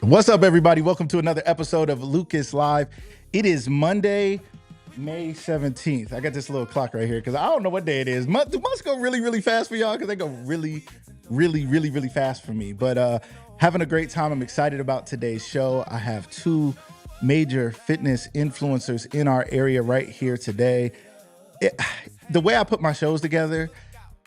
What's up, everybody? Welcome to another episode of Lucas Live. It is Monday, May 17th. I got this little clock right here because I don't know what day it is. Do months go really, really fast for y'all? Because they go really, really fast for me. But having a great time. I'm excited about today's show. I have two major fitness influencers in our area right here today. The way I put my shows together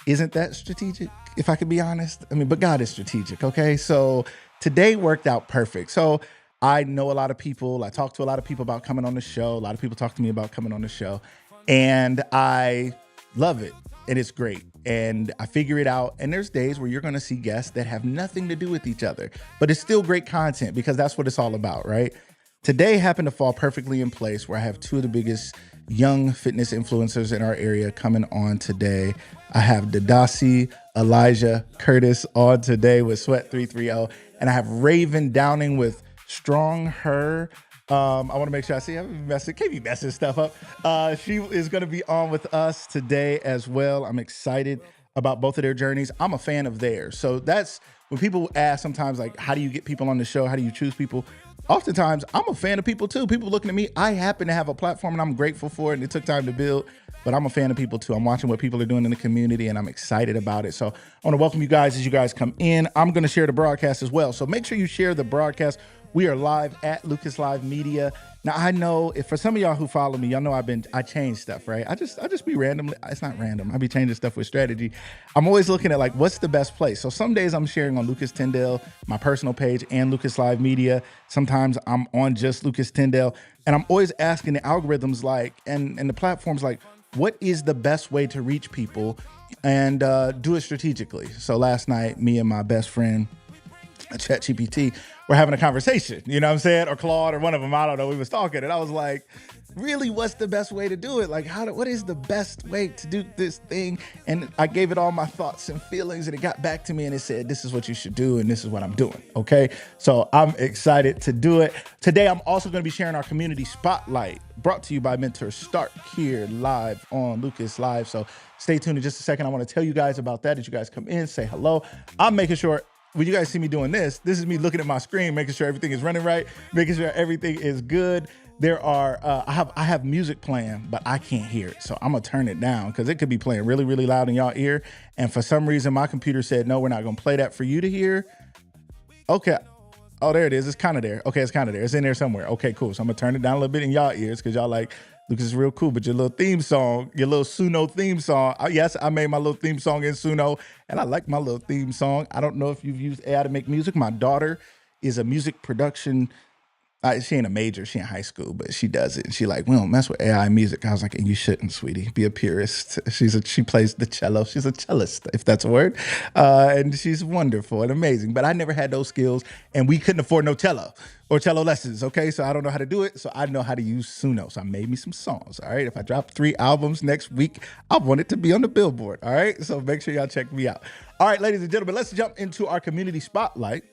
isn't that strategic, if I can be honest. But God is strategic, okay? So today worked out perfect. So I know a lot of people. I talk to a lot of people about coming on the show. A lot of people talk to me about coming on the show. And I love it. And it's great. And I figure it out. And there's days where you're going to see guests that have nothing to do with each other. But it's still great content because that's what it's all about, right? Today happened to fall perfectly in place where I have two of the biggest young fitness influencers in our area coming on today. I have Dadisi Alijah Curtis on today with Sweat330, and I have Raven Downing with Strong Her. I want to make sure I see. Can't be messing stuff up. She is going to be on with us today as well. I'm excited about both of their journeys. I'm a fan of theirs. So that's when people ask sometimes, like, how do you get people on the show? How do you choose people? Oftentimes, I'm a fan of people too. People looking at me, I happen to have a platform and I'm grateful for it and it took time to build, but I'm a fan of people too. I'm watching what people are doing in the community and I'm excited about it. So I want to welcome you guys as you guys come in. I'm going to share the broadcast as well. So make sure you share the broadcast. We are live at Lucas Live Media. Now, I know if for some of y'all who follow me, y'all know I change stuff, right? I just be randomly, it's not random. I be changing stuff with strategy. I'm always looking at like, what's the best place? So some days I'm sharing on Lucas Tyndale, my personal page, and Lucas Live Media. Sometimes I'm on just Lucas Tyndale. And I'm always asking the algorithms like, and the platforms like, what is the best way to reach people and do it strategically? So last night, me and my best friend, ChatGPT, we're having a conversation, you know what I'm saying? Or Claude or one of them, I don't know, we was talking and I was like, really, what's the best way to do it? Like, what is the best way to do this thing? And I gave it all my thoughts and feelings and it got back to me and it said, this is what you should do and this is what I'm doing, okay? So I'm excited to do it. Today, I'm also gonna be sharing our community spotlight brought to you by Mentor Stark here live on Lucas Live. So stay tuned in just a second. I wanna tell you guys about that as you guys come in, say hello. I'm making sure when you guys see me doing this is me looking at my screen, making sure everything is running right, making sure everything is good. There are, I have music playing, but I can't hear it. So I'm gonna turn it down because it could be playing really, really loud in y'all ear. And for some reason, my computer said, no, we're not gonna play that for you to hear. Okay. Oh, there it is. It's kind of there. Okay, it's kind of there. It's in there somewhere. Okay, cool. So I'm gonna turn it down a little bit in y'all ears because y'all like, Lucas is real cool, but your little theme song, your little Suno theme song. Yes, I made my little theme song in Suno, and I like my little theme song. I don't know if you've used AI to make music. My daughter is a music production. She ain't a major, she in high school, but she does it. And she like, we don't mess with AI music. I was like, and you shouldn't, sweetie. Be a purist. She plays the cello. She's a cellist, if that's a word. And she's wonderful and amazing. But I never had those skills, and we couldn't afford no cello or cello lessons, okay? So I don't know how to do it, so I know how to use Suno. So I made me some songs, all right? If I drop 3 albums next week, I want it to be on the Billboard, all right? So make sure y'all check me out. All right, ladies and gentlemen, let's jump into our community spotlight.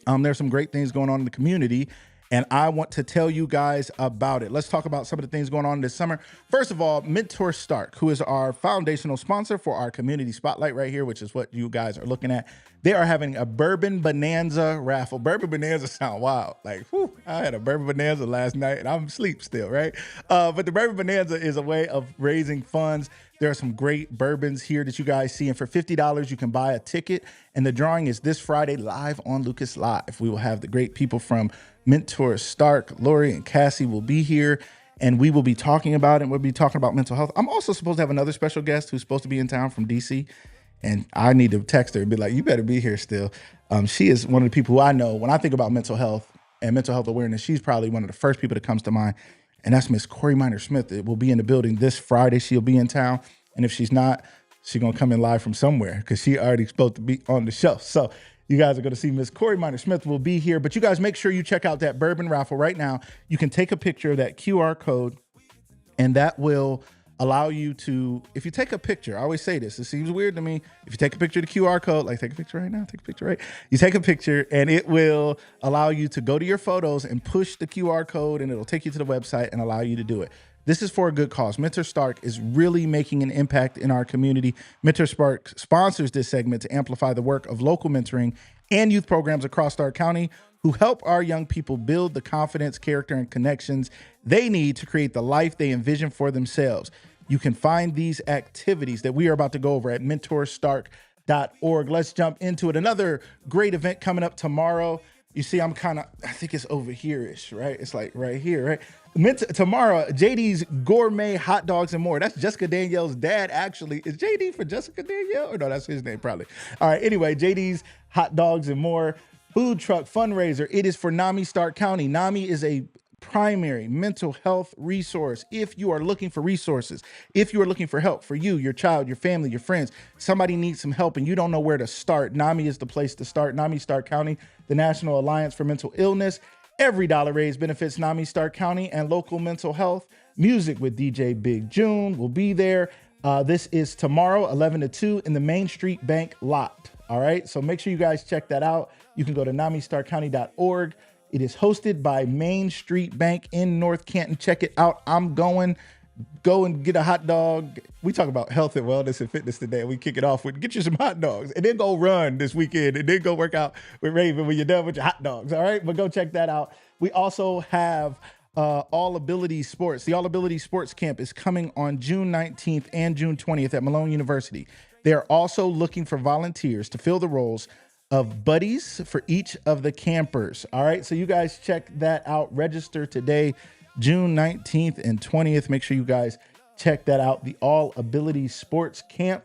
There's some great things going on in the community, and I want to tell you guys about it. Let's talk about some of the things going on this summer. First of all, Mentor Stark, who is our foundational sponsor for our community spotlight right here, which is what you guys are looking at. They are having a Bourbon Bonanza raffle. Bourbon Bonanza sound wild. Like, whew, I had a Bourbon Bonanza last night and I'm asleep still, right? But the Bourbon Bonanza is a way of raising funds. There are some great bourbons here that you guys see. And for $50, you can buy a ticket. And the drawing is this Friday live on Lucas Live. We will have the great people from Mentor Stark, Lori and Cassie will be here. And we will be talking about it. We'll be talking about mental health. I'm also supposed to have another special guest who's supposed to be in town from DC. And I need to text her and be like, you better be here still. She is one of the people who I know when I think about mental health and mental health awareness, she's probably one of the first people that comes to mind. And that's Miss Corey Minor-Smith. It will be in the building this Friday. She'll be in town. And if she's not, she's going to come in live from somewhere because she already supposed to be on the show. So you guys are going to see Miss Corey Minor-Smith will be here. But you guys make sure you check out that bourbon raffle right now. You can take a picture of that QR code, and that will allow you to, if you take a picture, I always say this, it seems weird to me. If you take a picture of the QR code, like take a picture right now, take a picture, right? You take a picture and it will allow you to go to your photos and push the QR code and it'll take you to the website and allow you to do it. This is for a good cause. Mentor Stark is really making an impact in our community. Mentor Stark sponsors this segment to amplify the work of local mentoring and youth programs across Stark County who help our young people build the confidence, character, and connections they need to create the life they envision for themselves. You can find these activities that we are about to go over at mentorstark.org. Let's jump into it. Another great event coming up tomorrow. You see, I think it's over here-ish, right? It's like right here, right? Tomorrow, JD's Gourmet Hot Dogs and More. That's Jessica Danielle's dad, actually. Is JD for Jessica Danielle? Or no, that's his name, probably. All right, anyway, JD's Hot Dogs and More food truck fundraiser. It is for NAMI Stark County. NAMI is a primary mental health resource. If you are looking for resources, if you are looking for help for you, your child, your family, your friends, somebody needs some help and you don't know where to start, NAMI is the place to start. NAMI Stark County, the National Alliance for Mental Illness. Every dollar raised benefits NAMI Stark County and local mental health. Music with DJ Big June will be there. This is tomorrow, 11 to 2 in the Main Street Bank lot. All right, so make sure you guys check that out. You can go to NamiStarkCounty.org. It is hosted by Main Street Bank in North Canton. Check it out. I'm going. Go and get a hot dog. We talk about health and wellness and fitness today. We kick it off with get you some hot dogs and then go run this weekend and then go work out with Raven when you're done with your hot dogs. All right, but go check that out. We also have All Ability Sports. The All Ability Sports Camp is coming on June 19th and June 20th at Malone University. They are also looking for volunteers to fill the roles of buddies for each of the campers. All right, so you guys check that out. Register today, June 19th and 20th. Make sure you guys check that out. The All Ability Sports Camp.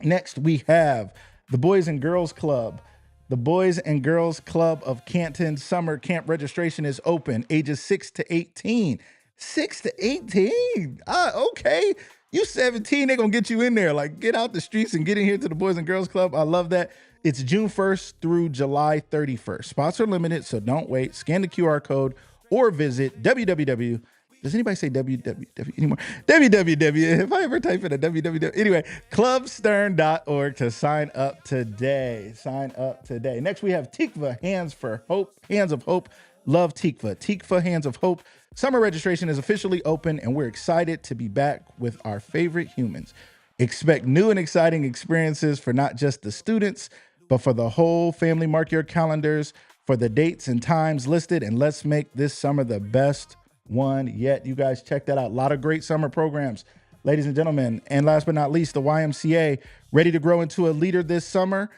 Next, we have the Boys and Girls Club. The Boys and Girls Club of Canton summer camp registration is open. Ages 6 to 18. 6 to 18? Okay. You 17, they're going to get you in there. Like, get out the streets and get in here to the Boys and Girls Club. I love that. It's June 1st through July 31st. Sponsor limited, so don't wait. Scan the QR code or visit www. Does anybody say www anymore? www. If I ever type in a www. Anyway, clubstern.org to sign up today. Sign up today. Next, we have Tikva, Hands for Hope. Hands of Hope. Love Tikva. Tikva, Hands of Hope. Summer registration is officially open, and we're excited to be back with our favorite humans. Expect new and exciting experiences for not just the students, but for the whole family. Mark your calendars for the dates and times listed, and let's make this summer the best one yet. You guys check that out. A lot of great summer programs, ladies and gentlemen. And last but not least, the YMCA, ready to grow into a leader this summer.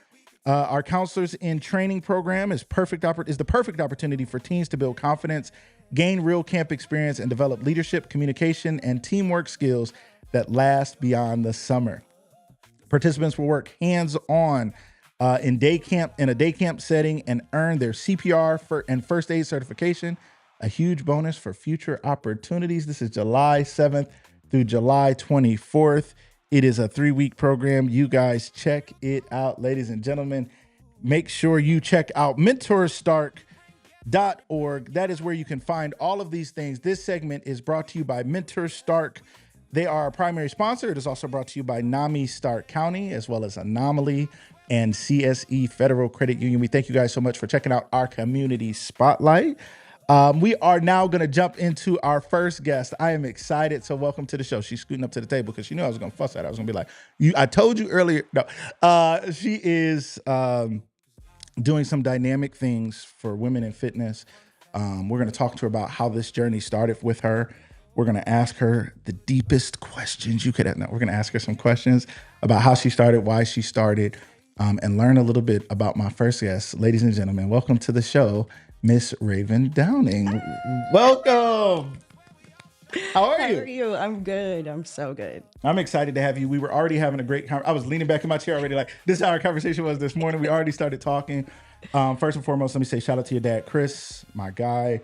Our Counselors in Training program is the perfect opportunity for teens to build confidence, gain real camp experience, and develop leadership, communication, and teamwork skills that last beyond the summer. Participants will work hands-on in a day camp setting and earn their CPR and first aid certification, a huge bonus for future opportunities. This is July 7th through July 24th. It is a 3-week program. You guys check it out, ladies and gentlemen. Make sure you check out mentorstark.org. That is where you can find all of these things. This segment is brought to you by Mentor Stark. They are our primary sponsor. It is also brought to you by NAMI Stark County, as well as Anomaly and CSE Federal Credit Union. We thank you guys so much for checking out our community spotlight. We are now going to jump into our first guest. I am excited. So welcome to the show. She's scooting up to the table because she knew I was going to fuss at her. I was going to be like, I told you earlier. No, she is doing some dynamic things for women in fitness. We're going to talk to her about how this journey started with her. We're going to ask her the deepest questions you could have. No, we're going to ask her some questions about how she started, why she started, and learn a little bit about my first guest. Ladies and gentlemen, welcome to the show, Miss Raven Downing. Welcome. How are you? How are you? I'm good. I'm so good. I'm excited to have you. We were already having a great conversation. I was leaning back in my chair already like, this is how our conversation was this morning. We already started talking. First and foremost, let me say shout out to your dad, Chris, my guy.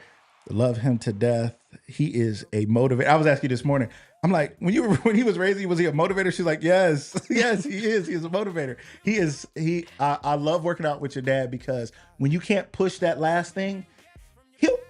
Love him to death. He is a motivator. I was asking you this morning. I'm like, when he was raising you, was he a motivator? She's like, yes, yes, he is. He is a motivator. I love working out with your dad because when you can't push that last thing,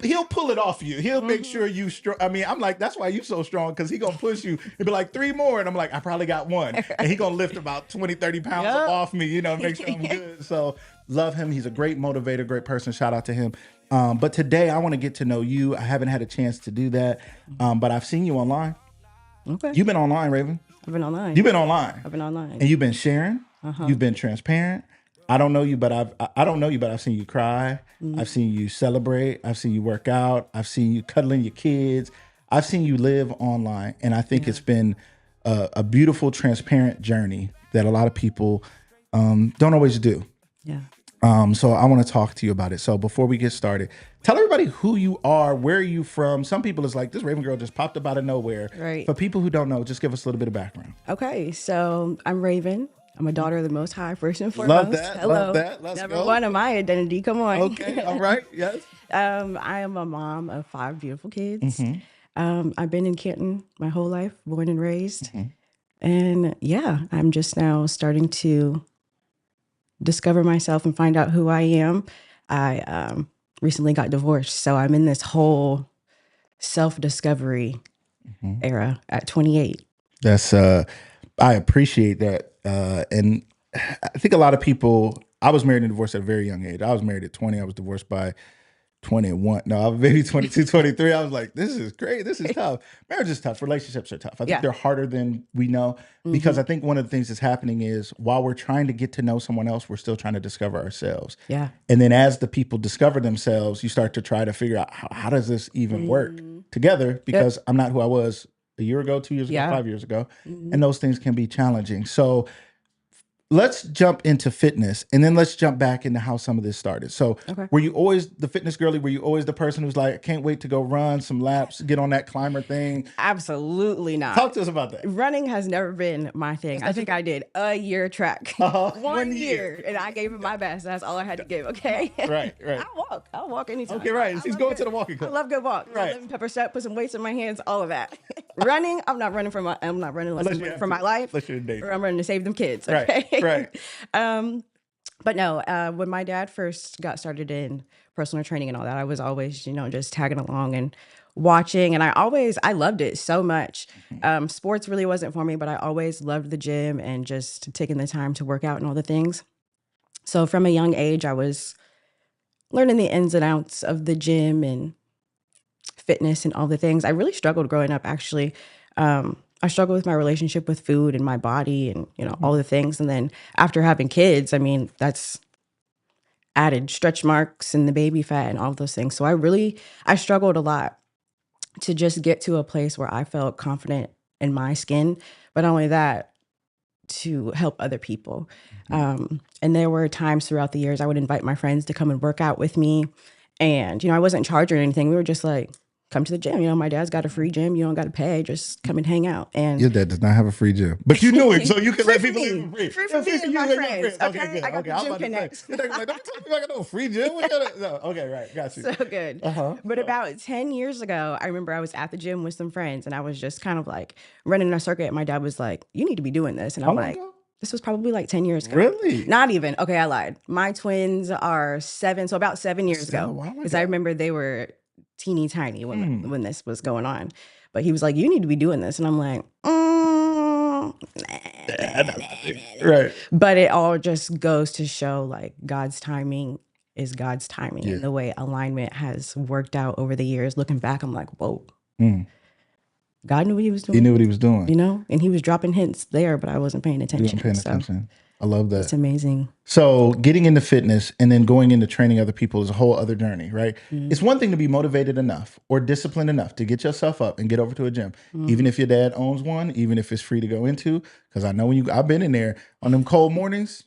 he'll pull it off you. He'll make sure you strong. I mean, I'm like, that's why you so strong, because he gonna push you and be like 3 more. And I'm like, I probably got 1. And he gonna lift about 20, 30 pounds up off me, make sure I'm good. So love him. He's a great motivator, great person. Shout out to him. But today I want to get to know you. I haven't had a chance to do that. But I've seen you online. Okay. You've been online, Raven. I've been online. You've been online. I've been online. And you've been sharing. You've been transparent. I don't know you, but I don't know you, but I've seen you cry. I've Mhm. seen you celebrate. I've seen you work out. I've seen you cuddling your kids. I've seen you live online, and I think Yeah. it's been a beautiful, transparent journey that a lot of people don't always do. Yeah. So I want to talk to you about it. So before we get started, tell everybody who you are, where are you from. Some people is like, this Raven girl just popped up out of nowhere. Right. For people who don't know, just give us a little bit of background. Okay. So I'm Raven. I'm a daughter of the Most High, first and Love foremost. that. Love Hello. that. Let's Number go. one of my identity. Come on. Okay. All right. Yes. I am a mom of 5 beautiful kids. I've been in Canton my whole life, born and raised. And yeah, I'm just now starting to discover myself and find out who I am. I recently got divorced, so I'm in this whole self-discovery era at 28. That's I appreciate that. And I think a lot of people, I was married and divorced at a very young age. I was married at 20. I was divorced by 21. No, I was maybe 22, 23. I was like, this is great. This is tough. Marriage is tough. Relationships are tough. I think Yeah. they're harder than we know because I think one of the things that's happening is while we're trying to get to know someone else, we're still trying to discover ourselves. Yeah. And then as the people discover themselves, you start to try to figure out how does this even work together because I'm not who I was a year ago, 2 years ago, Yeah. 5 years ago. And those things can be challenging. So let's jump into fitness and then let's jump back into how some of this started. So Okay. were you always the fitness girly? Were you always the person who's like, I can't wait to go run some laps, get on that climber thing? Absolutely not. Talk to us about that. Running has never been my thing. I think I did a year track. One year. And I gave it my best. That's all I had to give. Okay. Right. I'll walk anytime. Okay, right. I She's love going good- to the walking I club. love good walk. Right. Lemon pepper shot, put some weights in my hands, all of that. Running, I'm not running unless I'm running for my life. Unless you're in danger. Or I'm running to save them kids. Okay. Right. But no, when my dad first got started in personal training and all that, I was always, just tagging along and watching. And I loved it so much. Sports really wasn't for me, but I always loved the gym and just taking the time to work out and all the things. So from a young age, I was learning the ins and outs of the gym and fitness and all the things. I really struggled growing up, actually. I struggled with my relationship with food and my body and, all the things. And then after having kids, I mean, that's added stretch marks and the baby fat and all of those things. So I struggled a lot to just get to a place where I felt confident in my skin. But not only that, to help other people. And there were times throughout the years I would invite my friends to come and work out with me. And, I wasn't charging or anything. We were just like, come to the gym. My dad's got a free gym. You don't got to pay. Just come and hang out. And Your dad does not have a free gym, but you knew it, so you can let people live for free. Free for me and my your friends. Okay, good. I got the I'm gym about to connects. say, you're like, don't tell me I got no free gym. No. Okay, right, got you. So good. But about 10 years ago, I remember I was at the gym with some friends and I was just kind of like running a circuit. And my dad was like, you need to be doing this. And I'm How long like, ago? this was probably like 10 years ago. Really? Not even. Okay, I lied. My twins are 7. So about 7 years Still a ago. while Because ago. I remember they were teeny tiny when this was going on. But he was like, you need to be doing this. And I'm like, Right. But it all just goes to show like God's timing is God's timing. Yeah. And the way alignment has worked out over the years. Looking back, I'm like, whoa. God knew what he was doing. He knew what he was doing. And he was dropping hints there, but I wasn't paying You attention. weren't paying So attention. I love that. it's amazing. So getting into fitness and then going into training other people is a whole other journey, right? It's one thing to be motivated enough or disciplined enough to get yourself up and get over to a gym, even if your dad owns one, even if it's free to go into. Because I know I've been in there on them cold mornings.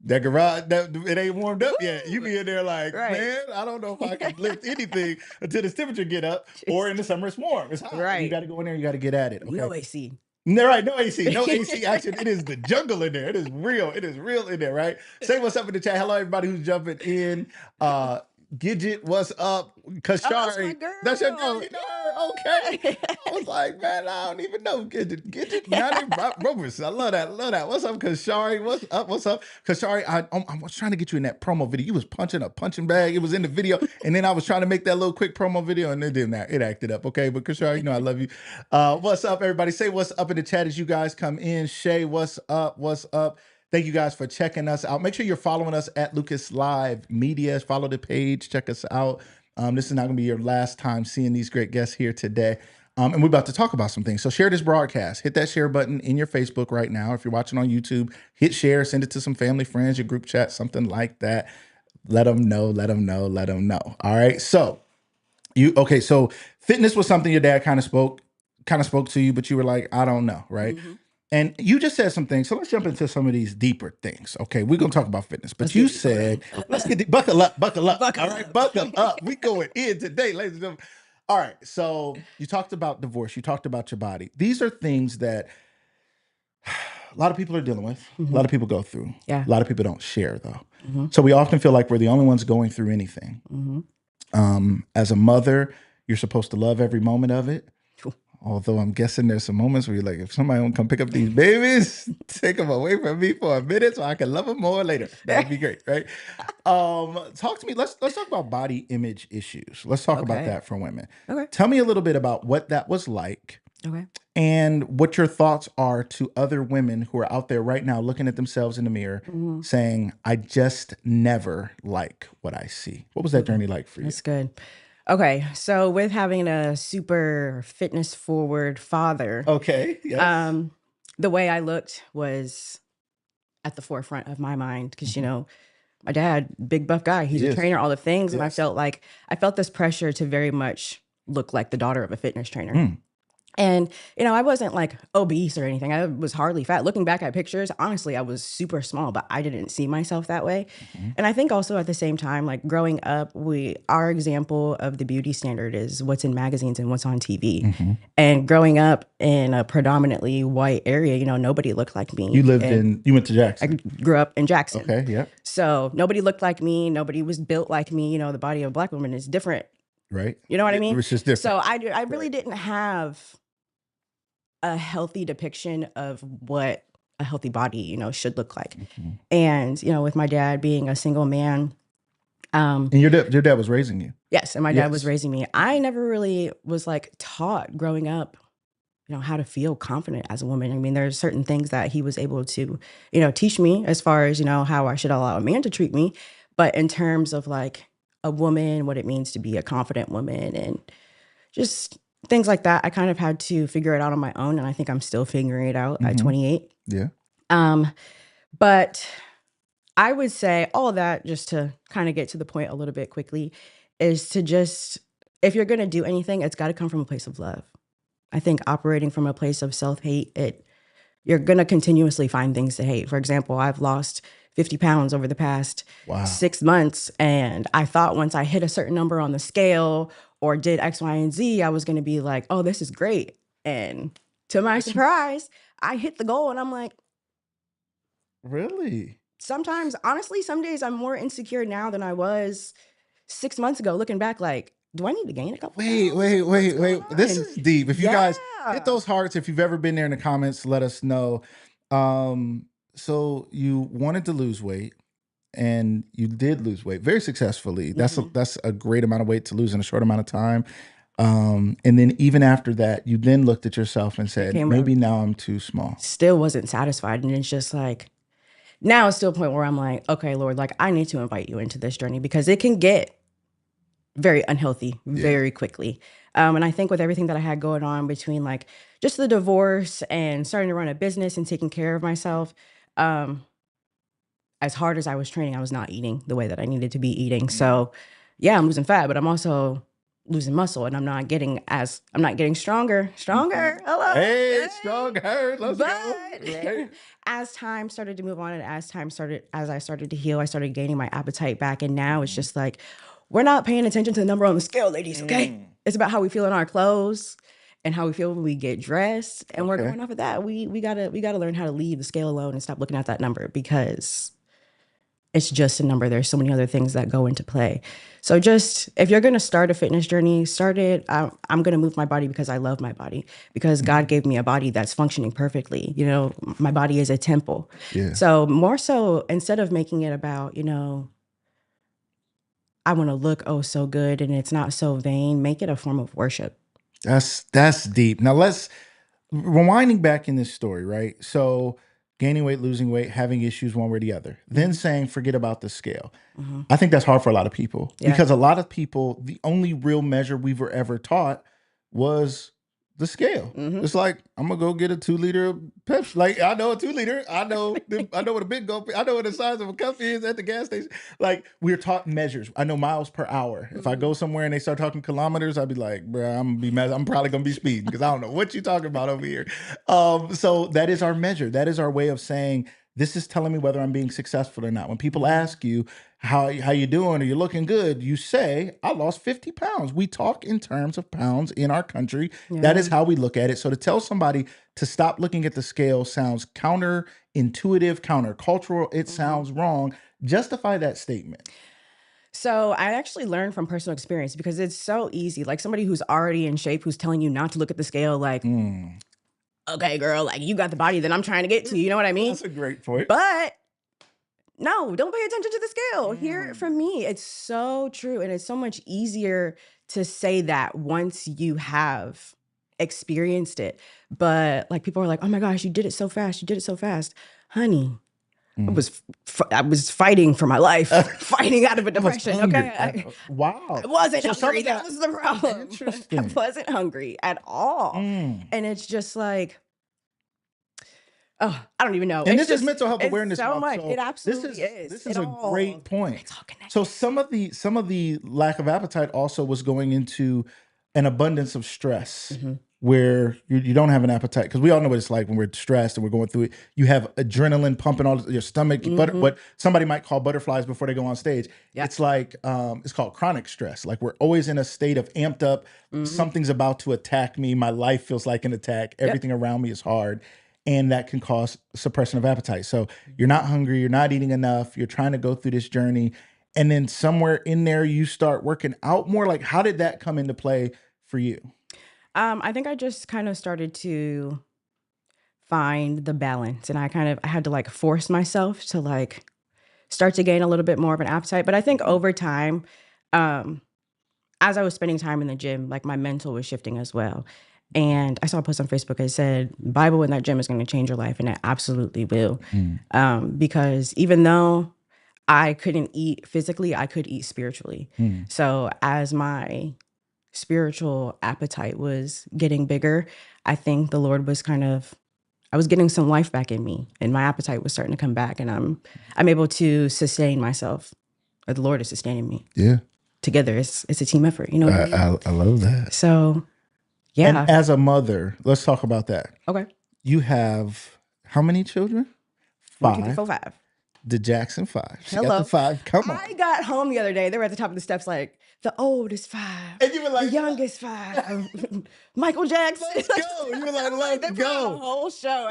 That garage, it ain't warmed up yet. You be in there like, man, I don't know if I can lift anything until this temperature get up. Or in the summer it's warm. It's hot. Right. You got to go in there. You got to get at it. Okay. No AC. No, right, no AC, no AC action. It is the jungle in there. It is real. It is real in there, right? Say what's up in the chat. Hello, everybody who's jumping in. Gidget, what's up? Kashari, that's your girl. You know her? Okay. I was like, man, I don't even know Gidget. Rovers. I love that. What's up, Kashari? What's up? Kashari, I was trying to get you in that promo video. You was punching a punching bag. It was in the video, and then I was trying to make that little quick promo video, and it didn't. It acted up. Okay, but Kashari, I love you. What's up, everybody? Say what's up in the chat as you guys come in. Shay, what's up? What's up? Thank you guys for checking us out. Make sure you're following us at Lucas Live Media. Follow the page. Check us out. This is not going to be your last time seeing these great guests here today. And we're about to talk about some things. So share this broadcast. Hit that share button in your Facebook right now. If you're watching on YouTube, hit share, send it to some family, friends, your group chat, something like that. Let them know, let them know, let them know. All right. So so fitness was something your dad kind of spoke to you, but you were like, I don't know, right? Mm-hmm. And you just said some things. So let's jump into some of these deeper things. Okay, we're gonna talk about fitness, but you said, let's get buckle up. All right, buckle up. We going in today, ladies and gentlemen. All right, so you talked about divorce. You talked about your body. These are things that a lot of people are dealing with. A lot of people go through. Yeah. A lot of people don't share though. So we often feel like we're the only ones going through anything. As a mother, you're supposed to love every moment of it. Although I'm guessing there's some moments where you're like, if somebody won't come pick up these babies, take them away from me for a minute so I can love them more later. That'd be great, right? Talk to me. Let's talk about body image issues. Let's talk about that for women. Okay. Tell me a little bit about what that was like. Okay. And what your thoughts are to other women who are out there right now looking at themselves in the mirror saying, I just never like what I see. What was that journey like for you? That's good. Okay. So with having a super fitness forward father, Okay. Yes. the way I looked was at the forefront of my mind because, my dad, big buff guy, he's a trainer, all the things. And I felt this pressure to very much look like the daughter of a fitness trainer. And, I wasn't like obese or anything. I was hardly fat. Looking back at pictures, honestly, I was super small, but I didn't see myself that way. And I think also at the same time, like growing up, our example of the beauty standard is what's in magazines and what's on TV. And growing up in a predominantly white area, nobody looked like me. You went to Jackson. I grew up in Jackson. Okay, yeah. So nobody looked like me. Nobody was built like me. The body of a Black woman is different. Right. You know what I mean? It's just different. So I really didn't have a healthy depiction of what a healthy body, should look like. And, with my dad being a single man. And your dad was raising you. Yes. And my dad was raising me. I never really was like taught growing up, how to feel confident as a woman. I mean, there's certain things that he was able to, teach me as far as, how I should allow a man to treat me. But in terms of like a woman, what it means to be a confident woman and just things like that, I kind of had to figure it out on my own. And I think I'm still figuring it out at 28. Yeah. But I would say all of that, just to kind of get to the point a little bit quickly, is to just, if you're going to do anything, it's got to come from a place of love. I think operating from a place of self-hate, you're going to continuously find things to hate. For example, I've lost 50 pounds over the past 6 months. And I thought once I hit a certain number on the scale or did X, Y, and Z, I was going to be like, oh, this is great. And to my surprise, I hit the goal and I'm like, really? Sometimes, honestly, some days I'm more insecure now than I was 6 months ago, looking back like, do I need to gain a couple pounds? Wait. This is deep. If you guys hit those hearts, if you've ever been there in the comments, let us know. So you wanted to lose weight and you did lose weight very successfully. That's a great amount of weight to lose in a short amount of time. And then even after that, you then looked at yourself and said, maybe now I'm too small. Still wasn't satisfied. And it's just like, now it's still a point where I'm like, okay, Lord, like I need to invite you into this journey because it can get very unhealthy very quickly. And I think with everything that I had going on between like just the divorce and starting to run a business and taking care of myself, as hard as I was training, I was not eating the way that I needed to be eating. So yeah, I'm losing fat, but I'm also losing muscle and I'm not getting stronger. Hello. Hey, stronger. Let's go. Right? As time started to move on and as I started to heal, I started gaining my appetite back. And now it's just like, we're not paying attention to the number on the scale, ladies. Okay. It's about how we feel in our clothes and how we feel when we get dressed. And we're going off of that. We gotta learn how to leave the scale alone and stop looking at that number because it's just a number. There's so many other things that go into play. So just, if you're going to start a fitness journey, start it. I'm going to move my body because I love my body, because God gave me a body that's functioning perfectly. My body is a temple. Yeah. So more so, instead of making it about, I want to look, oh, so good, and it's not so vain, make it a form of worship. That's deep. Now let's rewinding back in this story, right? So gaining weight, losing weight, having issues one way or the other, then saying, forget about the scale. I think that's hard for a lot of people because a lot of people, the only real measure we were ever taught was the scale. It's like, I'm gonna go get a 2-liter Pepsi. Like, I know a 2-liter. I know what a big go. I know what the size of a cup is at the gas station. Like, we're taught measures. I know miles per hour. If I go somewhere and they start talking kilometers, I'd be like, bro, I'm gonna be mad. I'm probably gonna be speeding because I don't know what you're talking about over here. So that is our measure. That is our way of saying, this is telling me whether I'm being successful or not. When people ask you how you doing or you're looking good, you say, I lost 50 pounds. We talk in terms of pounds in our country. That is how we look at it. So to tell somebody to stop looking at the scale sounds counterintuitive, countercultural. It sounds wrong. Justify that statement. So I actually learned from personal experience because it's so easy. Like somebody who's already in shape, who's telling you not to look at the scale, like, okay, girl, like you got the body that I'm trying to get to. You know what I mean? That's a great point. But no, don't pay attention to the scale. Hear it from me. It's so true. And it's so much easier to say that once you have experienced it. But like people are like, oh my gosh, you did it so fast. You did it so fast. Honey, I was fighting for my life, fighting out of a depression. Okay. Wow. I wasn't hungry. That was the problem. Interesting. I wasn't hungry at all. And it's just like, oh, I don't even know. And it's this is mental health awareness so month. much. So it absolutely is. This is a great point. It's all connected. So some of the lack of appetite also was going into an abundance of stress where you don't have an appetite, because we all know what it's like when we're stressed and we're going through it. You have adrenaline pumping all your stomach, what somebody might call butterflies before they go on stage. It's like it's called chronic stress. Like we're always in a state of amped up. Something's about to attack me. My life feels like an attack. Everything around me is hard. And that can cause suppression of appetite. So you're not hungry, you're not eating enough, you're trying to go through this journey. And then somewhere in there, you start working out more. Like, how did that come into play for you? I think I just kind of started to find the balance, and I had to like force myself to like start to gain a little bit more of an appetite. But I think over time, as I was spending time in the gym, like my mental was shifting as well. And I saw a post on Facebook that said, Bible in that gym is going to change your life. And it absolutely will. Because even though I couldn't eat physically, I could eat spiritually. So as my spiritual appetite was getting bigger, I think the Lord was I was getting some life back in me, and my appetite was starting to come back, and I'm able to sustain myself. Or the Lord is sustaining me. Yeah. Together, it's a team effort. You know what I mean? I love that. So, yeah. And as a mother, let's talk about that. Okay. You have how many children? 1, 2, 3, 4, 5. The Jackson 5. She Hello. got the 5. Come on. I got home the other day. They were at the top of the steps, like the oldest 5, and you were like, the youngest 5, Michael Jackson. Let's go. You were like, let's they go. The whole show.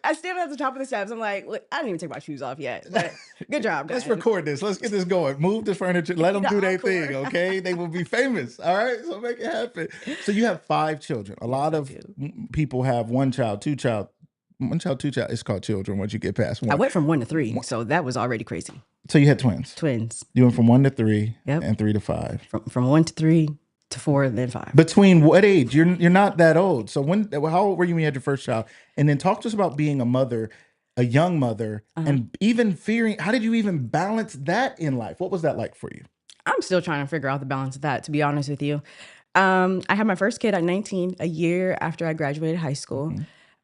I stand at the top of the steps. I'm like, look, I didn't even take my shoes off yet. But good job, guys. Let's record this. Let's get this going. Move the furniture. Let them do their thing, okay? They will be famous. All right? So make it happen. So you have 5 children. A lot of people have 1 child, 2 child. 1 child, 2 child. It's called children once you get past 1. I went from 1 to 3, so that was already crazy. So you had twins. Twins. You went from 1 to 3 and 3 to 5. From 1 to 3 to 4 and then 5. Between what age? You're not that old. So how old were you when you had your first child? And then talk to us about being a mother, a young mother, and even fearing. How did you even balance that in life? What was that like for you? I'm still trying to figure out the balance of that, to be honest with you. I had my first kid at 19, a year after I graduated high school.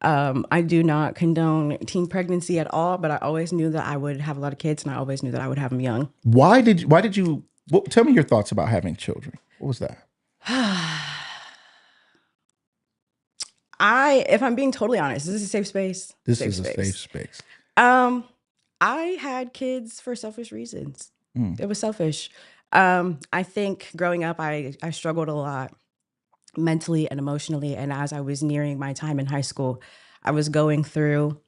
I do not condone teen pregnancy at all, but I always knew that I would have a lot of kids, and I always knew that I would have them young. Why did you tell me your thoughts about having children? What was that? If I'm being totally honest, this is a safe space. This is a safe space. I had kids for selfish reasons. It was selfish. I think growing up, I struggled a lot mentally and emotionally. And as I was nearing my time in high school, I was going through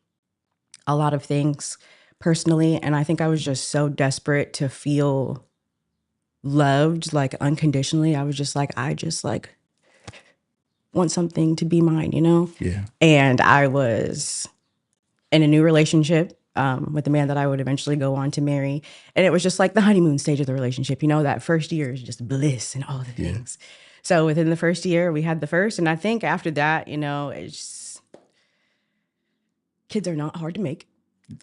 a lot of things personally. And I think I was just so desperate to feel loved, like unconditionally. I was just like, I just like want something to be mine, you know? Yeah. And I was in a new relationship with the man that I would eventually go on to marry. And it was just like the honeymoon stage of the relationship. You know, that first year is just bliss and all the things. So within the first year, we had the first. And I think after that, you know, it's just, kids are not hard to make.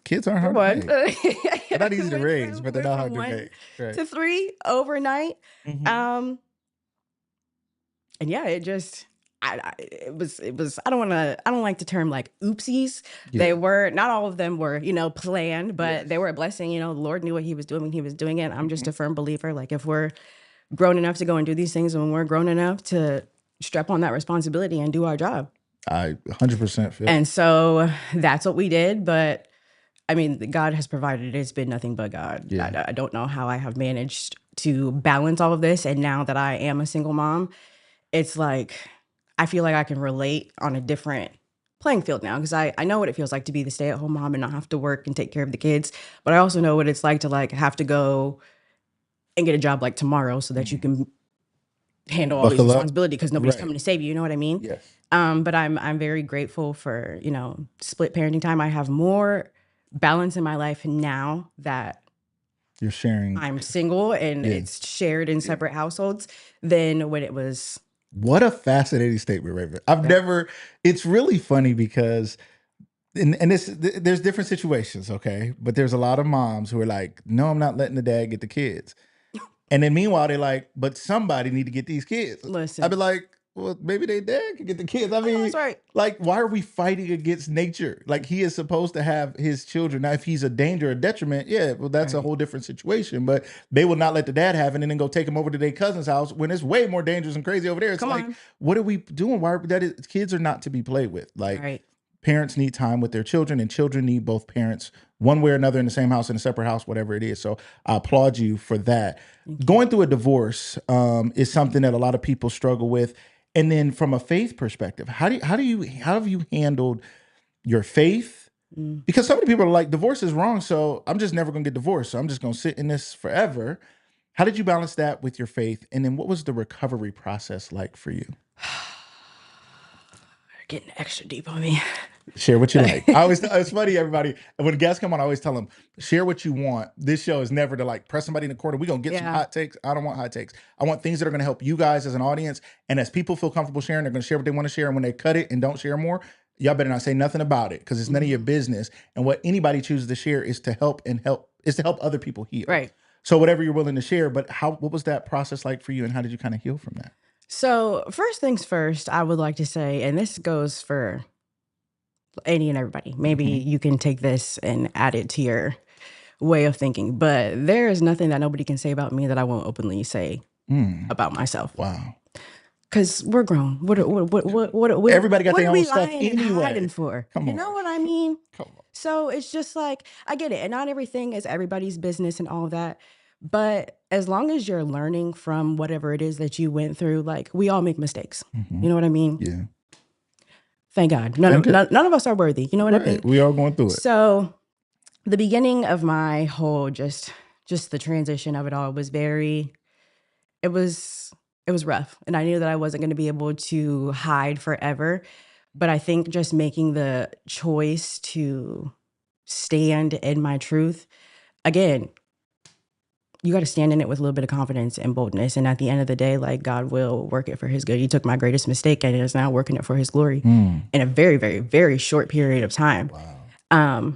Kids aren't hard to make. They're not easy to raise, but they're not hard to make. Right. To 3 overnight. And yeah, it was I don't like the term like oopsies. Yeah. They were, not all of them were, planned, but Yes. they were a blessing. The Lord knew what he was doing when he was doing it. I'm just a firm believer. Like, if we're grown enough to go and do these things, when we're grown enough to strap on that responsibility and do our job. I 100% feel. And so that's what we did. But I mean, God has provided. It's been nothing but God. Yeah. I don't know how I have managed to balance all of this. And now that I am a single mom, it's like, I feel like I can relate on a different playing field now, because I know what it feels like to be the stay-at-home mom and not have to work and take care of the kids. But I also know what it's like to like have to go and get a job like tomorrow so that you can handle all these Buckle up. responsibilities, because nobody's Right. coming to save you. You know what I mean? Yes. But I'm very grateful for, split parenting time. I have more balance in my life now that You're sharing. I'm single and it's shared in separate households than when it was. What a fascinating statement, Raven. I've never, it's really funny because, and there's different situations, okay? But there's a lot of moms who are like, no, I'm not letting the dad get the kids. And then meanwhile, they're like, but somebody need to get these kids. Listen. I'd be like, well, maybe they dad can get the kids. I mean, that's right. like, why are we fighting against nature? Like, he is supposed to have his children. Now, if he's a danger or detriment, yeah, well, that's a whole different situation. But they will not let the dad have it and then go take him over to their cousin's house when it's way more dangerous and crazy over there. It's like, what are we doing? Why kids are not to be played with? Like, parents need time with their children, and children need both parents one way or another, in the same house, in a separate house, whatever it is. So I applaud you for that. Going through a divorce is something that a lot of people struggle with. And then from a faith perspective, how have you handled your faith? Because so many people are like, divorce is wrong, so I'm just never going to get divorced. So I'm just going to sit in this forever. How did you balance that with your faith? And then what was the recovery process like for you? Getting extra deep on me. Share what you like. It's funny, everybody. When guests come on, I always tell them, share what you want. This show is never to like press somebody in the corner. We're going to get some hot takes. I don't want hot takes. I want things that are going to help you guys as an audience. And as people feel comfortable sharing, they're going to share what they want to share. And when they cut it and don't share more, y'all better not say nothing about it, because it's none of your business. And what anybody chooses to share is to help other people heal. Right. So whatever you're willing to share, but what was that process like for you, and how did you kind of heal from that? So first things first, I would like to say, and this goes for any and everybody, maybe you can take this and add it to your way of thinking, but there is nothing that nobody can say about me that I won't openly say about myself. Wow. Because we're grown. What Everybody got their own stuff anyway. Hiding for? Come on. You know what I mean? Come on. So it's just like, I get it. And not everything is everybody's business and all of that. But as long as you're learning from whatever it is that you went through, like, we all make mistakes. You know what I mean? Yeah. Thank God. None of us are worthy. You know what I mean? We are going through it. So the beginning of my whole, just the transition of it all was it was rough. And I knew that I wasn't going to be able to hide forever. But I think just making the choice to stand in my truth, again, you got to stand in it with a little bit of confidence and boldness. And at the end of the day, like, God will work it for his good. He took my greatest mistake and is now working it for his glory in a very, very, very short period of time. Wow.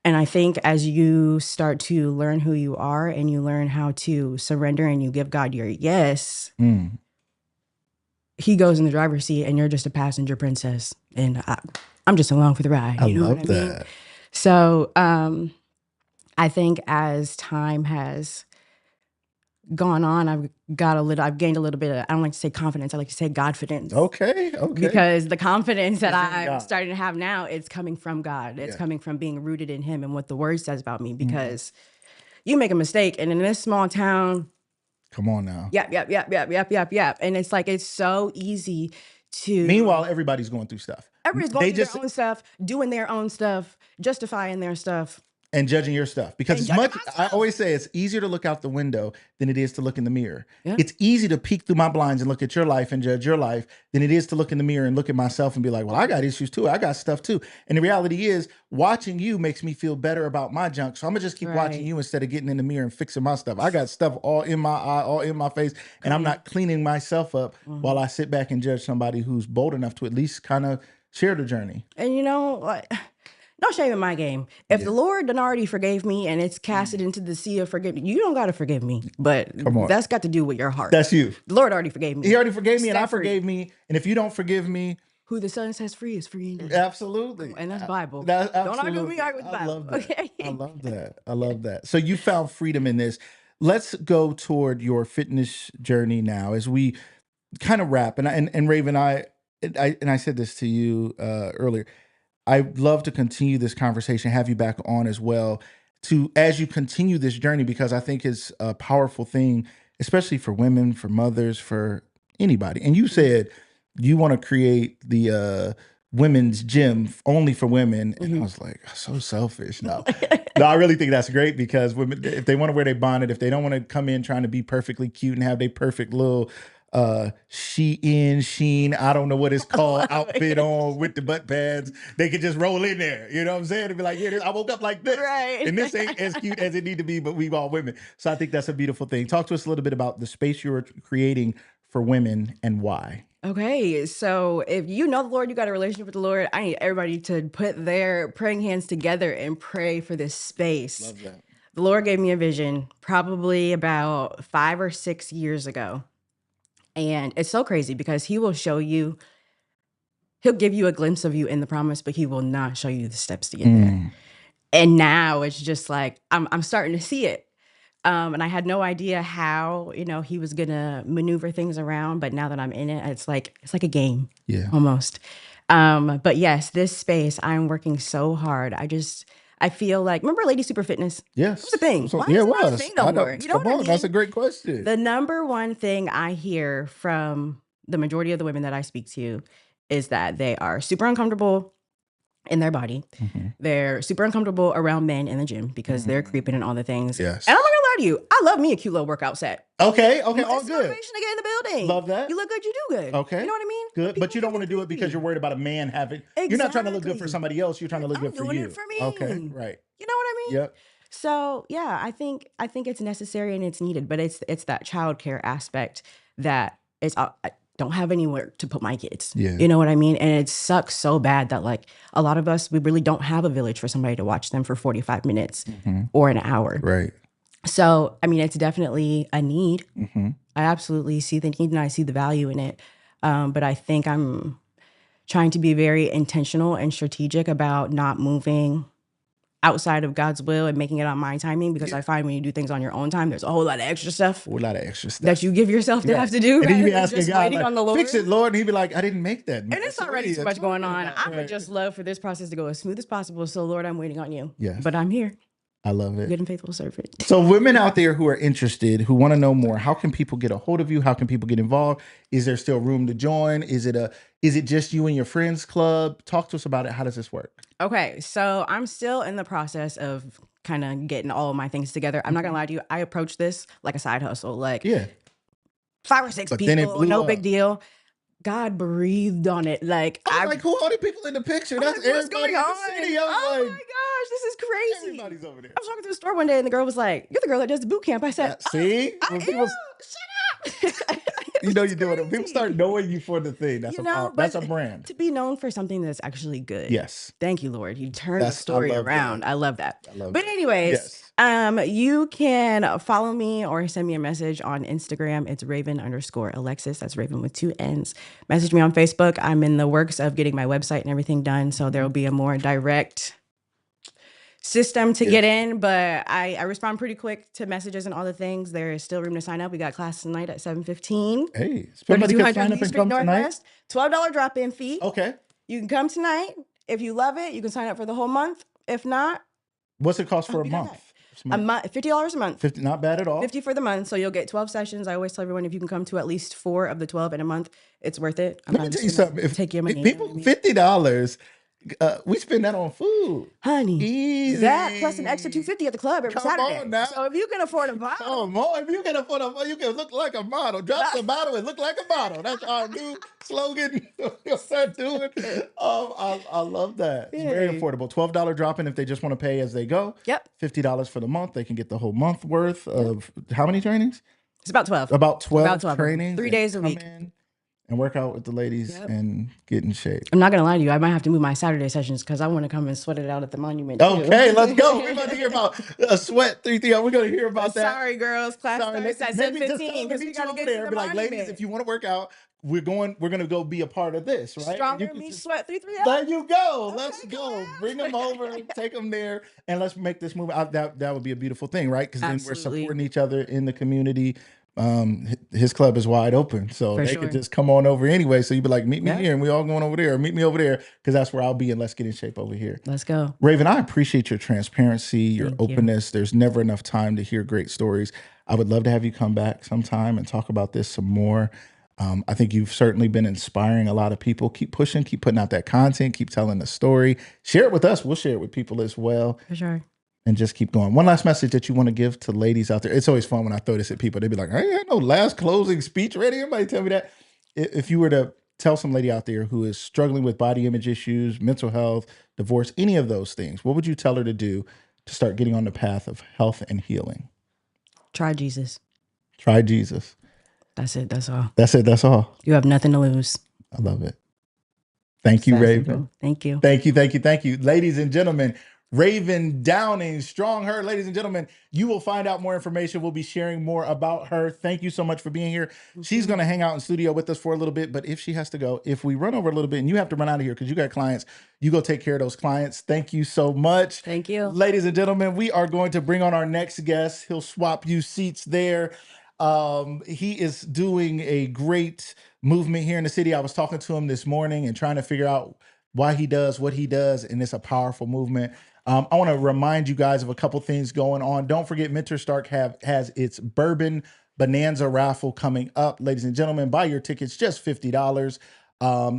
And I think as you start to learn who you are and you learn how to surrender and you give God your yes, he goes in the driver's seat and you're just a passenger princess. And I'm just along for the ride. You know what I mean? So I think as time has gone on, I've gained a little bit of, I don't like to say confidence, I like to say Godfidence. Okay. Because the confidence that I'm starting to have now, it's coming from God. It's coming from being rooted in him and what the word says about me. Because you make a mistake, and in this small town, come on now. Yep. And it's like, it's so easy to. Meanwhile, everybody's going through stuff. Everybody's going through their own stuff, doing their own stuff, justifying their stuff. And judging your stuff. Because I always say it's easier to look out the window than it is to look in the mirror. Yeah. It's easy to peek through my blinds and look at your life and judge your life than it is to look in the mirror and look at myself and be like, well, I got issues too. I got stuff too. And the reality is, watching you makes me feel better about my junk. So I'm going to just keep watching you instead of getting in the mirror and fixing my stuff. I got stuff all in my eye, all in my face, and I'm not cleaning myself up while I sit back and judge somebody who's bold enough to at least kind of share the journey. And no shame in my game. If the Lord done already forgave me and it's casted into the sea of forgiveness, you don't got to forgive me. But Come on. that's got to do with your heart. That's you. The Lord already forgave me. He already forgave me, and I Set free. forgave me. And if you don't forgive me, who the Son sets free is free indeed. absolutely. And that's Bible. Don't argue with me, argue with the Bible. Love that. Okay. I love that. I love that. So you found freedom in this. Let's go toward your fitness journey now as we kind of wrap. And Raven, I said this to you earlier. I'd love to continue this conversation, have you back on as well, as you continue this journey, because I think it's a powerful thing, especially for women, for mothers, for anybody. And you said you want to create the women's gym only for women. And I was like, so selfish. No, I really think that's great, because women, if they want to wear their bonnet, if they don't want to come in trying to be perfectly cute and have their perfect little Sheen, I don't know what it's called, outfit on with the butt pads, they could just roll in there. You know what I'm saying? And be like, yeah, I woke up like this. Right. And this ain't as cute as it need to be, but we all women. So I think that's a beautiful thing. Talk to us a little bit about the space you're creating for women and why. Okay, so if you know the Lord, you got a relationship with the Lord, I need everybody to put their praying hands together and pray for this space. Love that. The Lord gave me a vision probably about 5 or 6 years ago. And it's so crazy because he will show you, he'll give you a glimpse of you in the promise, but he will not show you the steps to get there. And now it's just like, I'm starting to see it. And I had no idea how, he was going to maneuver things around. But now that I'm in it, it's like a game, almost. But yes, this space, I'm working so hard. I feel like, remember Lady Super Fitness? Yes. It was a thing. So, Why yeah, is it it not a was. thing no more? You know Come what I on, mean? that's a great question. The number one thing I hear from the majority of the women that I speak to is that they are super uncomfortable in their body. They're super uncomfortable around men in the gym because they're creeping and all the things. Yes. And I'm not gonna lie to you, I love me a cute little workout set. Okay, all It's good. motivation to get in the building. Love that. You look good, you do good. Okay. You know what I mean? Good, but you don't want to do it because you're worried about a man having. You're not trying to look good for somebody else. You're trying to look good for you. I'm doing it for me. Okay, right. You know what I mean? Yep. So yeah, I think it's necessary and it's needed, but it's that childcare aspect that I don't have anywhere to put my kids. Yeah. You know what I mean? And it sucks so bad that like a lot of us, we really don't have a village for somebody to watch them for 45 minutes or an hour. Right. So, I mean, it's definitely a need. I absolutely see the need and I see the value in it. But I think I'm trying to be very intentional and strategic about not moving outside of God's will and making it on my timing, because I find when you do things on your own time, there's a whole lot of extra stuff. That you give yourself to have to do. And then you be asking God, like, on the Lord. fix it, Lord. And he'd be like, I didn't make that. And it's already too much going on. I would just love for this process to go as smooth as possible. So Lord, I'm waiting on you. Yes. But I'm here. I love it. Good and faithful servant. So women out there who are interested, who want to know more, how can people get a hold of you? How can people get involved? Is there still room to join? Is it just you and your friends club? Talk to us about it. How does this work? Okay. So I'm still in the process of kind of getting all of my things together. I'm not gonna lie to you. I approached this like a side hustle, like 5 or 6 people, no big deal. God breathed on it. Like I was like, who are the people in the picture? That's like, what's everybody going in on? the city. Oh like, my gosh, this is crazy. Everybody's over there. I was walking through the store one day and the girl was like, "You're the girl that does the boot camp." I said, "See, when people shut up." You know you're doing it. People start knowing you for the thing. That's that's a brand. To be known for something that's actually good. Yes. Thank you, Lord. You turned the story around. I love that. But anyways, yes. You can follow me or send me a message on Instagram. It's Raven_Alexis. That's Raven with 2 N's. Message me on Facebook. I'm in the works of getting my website and everything done. So there will be a more direct system to get in, but I respond pretty quick to messages and all the things. There is still room to sign up. We got class tonight at 7:15. Hey, somebody can sign up and come tonight. $12 drop-in fee. Okay. You can come tonight. If you love it, you can sign up for the whole month. If not, what's it cost for a month? $50 a month. 50, not bad at all. 50 for the month. So you'll get 12 sessions. I always tell everyone, if you can come to at least 4 of the 12 in a month, it's worth it. Let me tell you something. If take your money. People, $50. We spend that on food, honey. Easy. That plus an extra $250 at the club every Saturday. On now. So if you can afford a bottle, if you can afford you can look like a model. Drop the bottle and look like a model. That's our new slogan. We'll start doing. I love that. It's very affordable. $12 drop in if they just want to pay as they go. Yep. $50 for the month. They can get the whole month worth of how many trainings? It's about 12. About 12 trainings. 3 days a week. and work out with the ladies and get in shape. I'm not gonna lie to you. I might have to move my Saturday sessions because I want to come and sweat it out at the monument too. Okay, let's go. We're about to hear about a Sweat 330. We're going to hear about that. Sorry, girls. Class starts at Maybe just tell 7:15 them to because we meet you gotta over get to there. the Be like, ladies, monument. if you want to work out, we're going to go be a part of this, right? Stronger me, Sweat 330. There you go. Okay, Let's go. come on. Bring them over, take them there, and let's make this move out. That would be a beautiful thing, right? Because then we're Absolutely. supporting each other in the community. His club is wide open, so For they sure. could just come on over anyway. So you'd be like, meet me Yeah. here, and we all going over there, or meet me over there, because that's where I'll be, and let's get in shape over here. Let's go. Raven, I appreciate your transparency, your Thank you. openness. There's never enough time to hear great stories. I would love to have you come back sometime and talk about this some more. I think you've certainly been inspiring a lot of people. Keep pushing, keep putting out that content, keep telling the story. Share it with us. We'll share it with people as well. For sure. And just keep going. One last message that you want to give to ladies out there. It's always fun when I throw this at people. They'd be like, I ain't had no last closing speech ready. Everybody tell me that. If you were to tell some lady out there who is struggling with body image issues, mental health, divorce, any of those things, what would you tell her to do to start getting on the path of health and healing? Try Jesus. Try Jesus. That's it. That's all. That's it. That's all. You have nothing to lose. I love it. Thank you, Raven. Thank you. Thank you. Thank you. Thank you. Ladies and gentlemen, Raven Downing, strong her. Ladies and gentlemen, you will find out more information. We'll be sharing more about her. Thank you so much for being here. She's going to hang out in studio with us for a little bit, but if she has to go, if we run over a little bit and you have to run out of here because you got clients, you go take care of those clients. Thank you so much. Thank you. Ladies and gentlemen, we are going to bring on our next guest. He'll swap you seats there. He is doing a great movement here in the city. I was talking to him this morning and trying to figure out why he does what he does, and it's a powerful movement. I want to remind you guys of a couple things going on. Don't forget, Mentor Stark has its Bourbon Bonanza raffle coming up. Ladies and gentlemen, buy your tickets, just $50.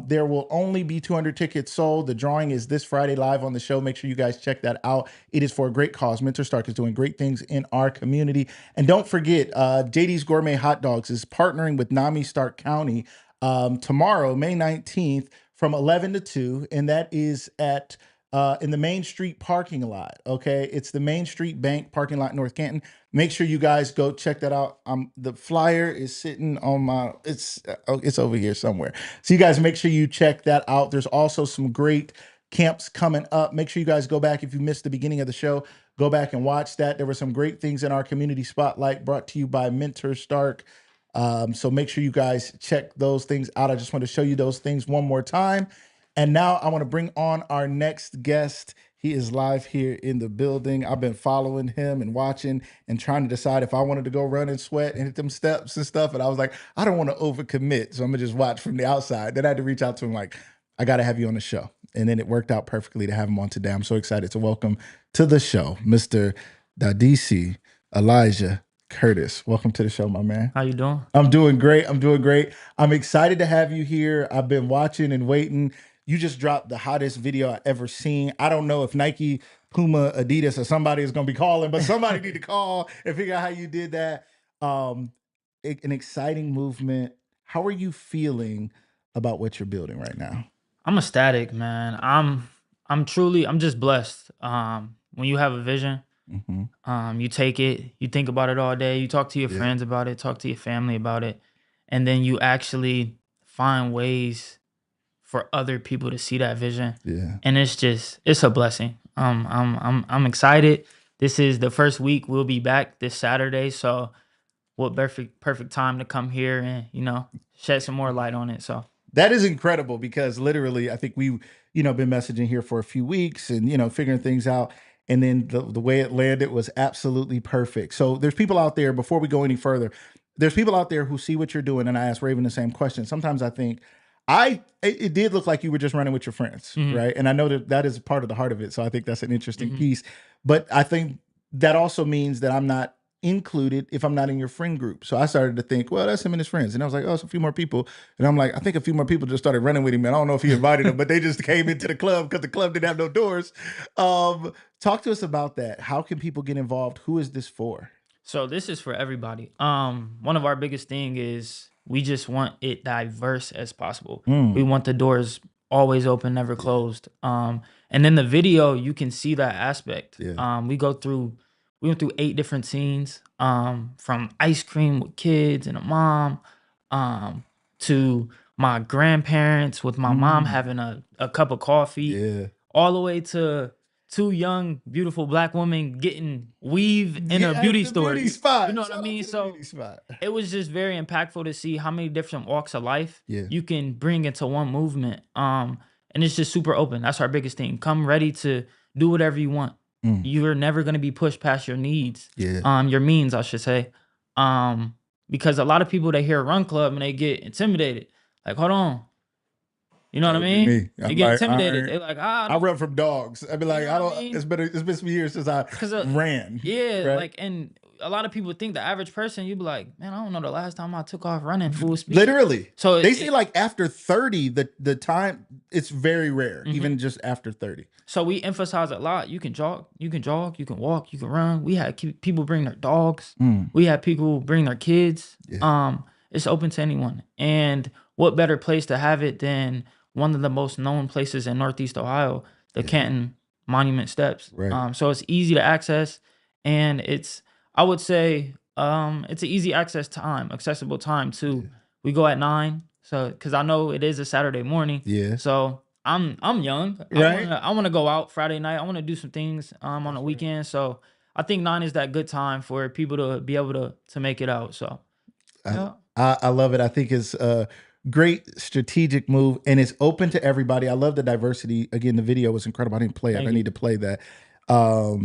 There will only be 200 tickets sold. The drawing is this Friday live on the show. Make sure you guys check that out. It is for a great cause. Mentor Stark is doing great things in our community. And don't forget, JD's Gourmet Hot Dogs is partnering with NAMI Stark County tomorrow, May 19th, from 11 to 2, and that is at in the Main Street parking lot. Okay, it's the Main Street Bank parking lot in North Canton. Make sure you guys go check that out. The flyer is sitting on my. It's over here somewhere. So you guys make sure you check that out. There's also some great camps coming up. Make sure you guys go back if you missed the beginning of the show. Go back and watch that. There were some great things in our community spotlight brought to you by Mentor Stark. So make sure you guys check those things out. I just want to show you those things one more time. And now I want to bring on our next guest. He is live here in the building. I've been following him and watching and trying to decide if I wanted to go run and sweat and hit them steps and stuff. And I was like, I don't want to overcommit. So I'm going to just watch from the outside. Then I had to reach out to him like, I got to have you on the show. And then it worked out perfectly to have him on today. I'm so excited to welcome to the show, Mr. Dadisi Alijah Curtis. Welcome to the show, my man. How you doing? I'm doing great. I'm doing great. I'm excited to have you here. I've been watching and waiting. You just dropped the hottest video I ever seen. I don't know if Nike, Puma, Adidas, or somebody is going to be calling, but somebody need to call and figure out how you did that. An exciting movement. How are you feeling about what you're building right now? I'm ecstatic, man. I'm just blessed. When you have a vision, you take it, you think about it all day, you talk to your friends about it, talk to your family about it, and then you actually find ways for other people to see that vision. Yeah. And it's a blessing. I'm excited. This is the first week. We'll be back this Saturday. So what perfect time to come here and, shed some more light on it. So that is incredible because literally I think we've, been messaging here for a few weeks and, figuring things out. And then the way it landed was absolutely perfect. So there's people out there, before we go any further, there's people out there who see what you're doing. And I asked Raven the same question. Sometimes I think it did look like you were just running with your friends, right? And I know that is part of the heart of it. So I think that's an interesting piece. But I think that also means that I'm not included if I'm not in your friend group. So I started to think, well, that's him and his friends. And I was like, oh, it's a few more people. And I'm like, I think a few more people just started running with him. And I don't know if he invited them, but they just came into the club because the club didn't have no doors. Talk to us about that. How can people get involved? Who is this for? So this is for everybody. One of our biggest thing is we just want it diverse as possible. We want the doors always open, never closed. And in the video, you can see that aspect. Yeah. We went through 8 different scenes, from ice cream with kids and a mom, to my grandparents, with my mom having a cup of coffee, all the way to two young, beautiful black women getting weave in a beauty store. Beauty spot. You know what I mean? So beauty spot. it was just very impactful to see how many different walks of life Yeah. you can bring into one movement. And it's just super open. That's our biggest thing. Come ready to do whatever you want. You're never going to be pushed past your needs. Your means, I should say. Because a lot of people, they hear Run Club and they get intimidated. Like, hold on. You know what I mean? They get intimidated. They like, I run from dogs. I'd be like, know what I mean? It's been some years since I ran. Yeah, right? like, and a lot of people think the average person, you'd be like, man, I don't know the last time I took off running full speed. Literally. So they say like after 30, the time, it's very rare, even just after 30. So we emphasize a lot. You can jog, you can walk, you can run. We had people bring their dogs. We had people bring their kids. It's open to anyone. And what better place to have it than one of the most known places in Northeast Ohio, the Canton Monument Steps. Right. So it's easy to access, and I would say it's an easy accessible time too. We go at 9, so because I know it is a Saturday morning. Yeah. So I'm young. Right. I want to go out Friday night. I want to do some things on the weekend. So I think 9 is that good time for people to be able to make it out. So yeah. I love it. I think it's a great strategic move, and it's open to everybody. I love the diversity. Again, the video was incredible. I didn't play it. I need to play that. Talk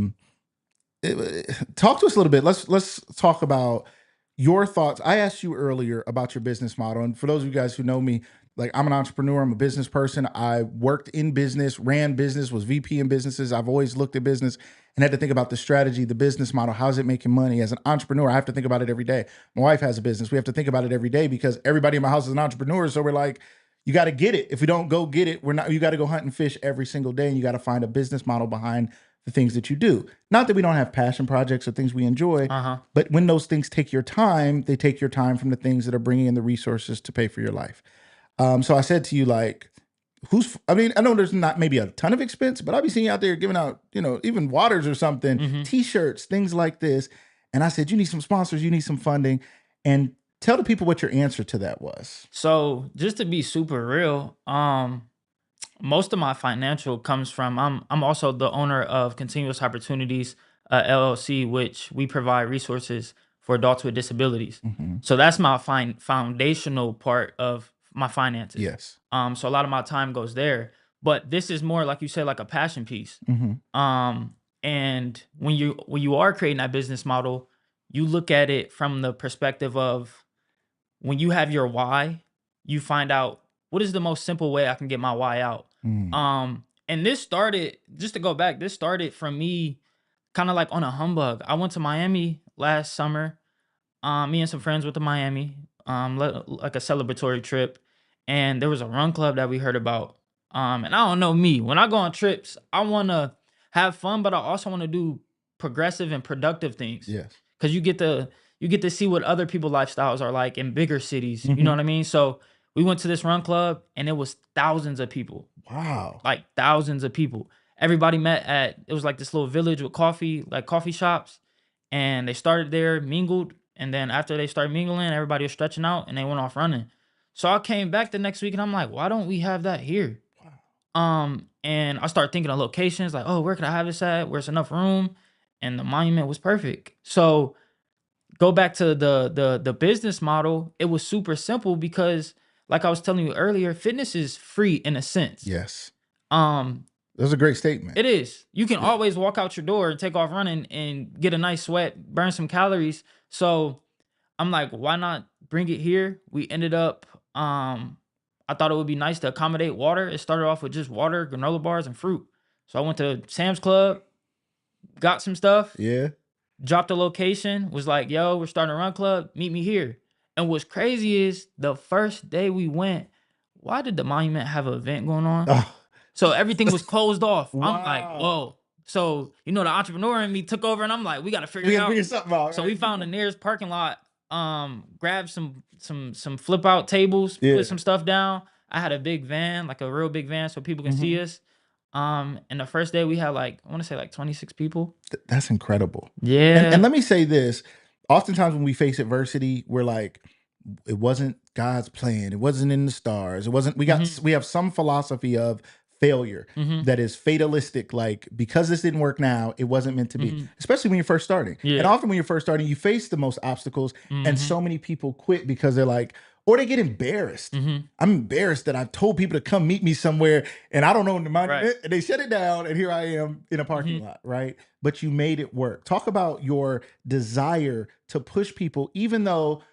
to us a little bit. Let's talk about your thoughts. I asked you earlier about your business model, and for those of you guys who know me, like, I'm an entrepreneur. I'm a business person. I worked in business, ran business, was VP in businesses. I've always looked at business and had to think about the strategy, the business model. How's it making money? As an entrepreneur, I have to think about it every day. My wife has a business. We have to think about it every day because everybody in my house is an entrepreneur. So we're like, you got to get it. If we don't go get it, you got to go hunt and fish every single day, and you got to find a business model behind the things that you do. Not that we don't have passion projects or things we enjoy, but when those things take your time, they take your time from the things that are bringing in the resources to pay for your life. So I said to you, like, I know there's not maybe a ton of expense, but I'll be seeing you out there giving out, even waters or something, t-shirts, things like this. And I said, you need some sponsors, you need some funding. And tell the people what your answer to that was. So just to be super real, most of my financial comes from, I'm also the owner of Continuous Opportunities LLC, which we provide resources for adults with disabilities. So that's my foundational part of my finances. Yes. So a lot of my time goes there, but this is more, like you said, like a passion piece. And when you are creating that business model, you look at it from the perspective of, when you have your why, you find out, what is the most simple way I can get my why out? And this started, just to go back, this started from me kind of like on a humbug. I went to Miami last summer. Me and some friends went to Miami, like a celebratory trip. And there was a run club that we heard about. And I don't know me, when I go on trips, I want to have fun, but I also want to do progressive and productive things. Yes. Because you get to see what other people's lifestyles are like in bigger cities. You know what I mean? So we went to this run club, and it was thousands of people. Wow. Like thousands of people. Everybody met it was like this little village with coffee shops. And they started there, mingled. And then after they started mingling, everybody was stretching out and they went off running. So I came back the next week and I'm like, why don't we have that here? And I started thinking of locations, like, oh, where could I have this at? Where's enough room? And the monument was perfect. So go back to the business model. It was super simple because, like I was telling you earlier, fitness is free in a sense. Yes. That's a great statement. It is. You can always walk out your door and take off running and get a nice sweat, burn some calories. So I'm like, why not bring it here? We ended up, I thought it would be nice to accommodate water. It started off with just water, granola bars, and fruit. So I went to Sam's Club, got some stuff. Yeah. Dropped a location, was like, yo, we're starting a run club. Meet me here. And what's crazy is, the first day we went, why did the monument have an event going on? Oh. So everything was closed off. Wow. I'm like, whoa. So, the entrepreneur in me took over, and I'm like, we got to figure something out. So we found the nearest parking lot, grabbed some flip out tables, put some stuff down. I had a big van, like a real big van, so people can see us. And the first day we had I want to say 26 people. That's incredible. Yeah. And let me say this. Oftentimes when we face adversity, we're like, it wasn't God's plan. It wasn't in the stars. It wasn't. We have some philosophy of failure that is fatalistic. Like, because this didn't work now, it wasn't meant to be. Especially when you're first starting. Yeah. And often when you're first starting, you face the most obstacles, and so many people quit because they're like, or they get embarrassed. I'm embarrassed that I've told people to come meet me somewhere and I don't know the money. Right. And they shut it down, and here I am in a parking lot, right? But you made it work. Talk about your desire to push people, even though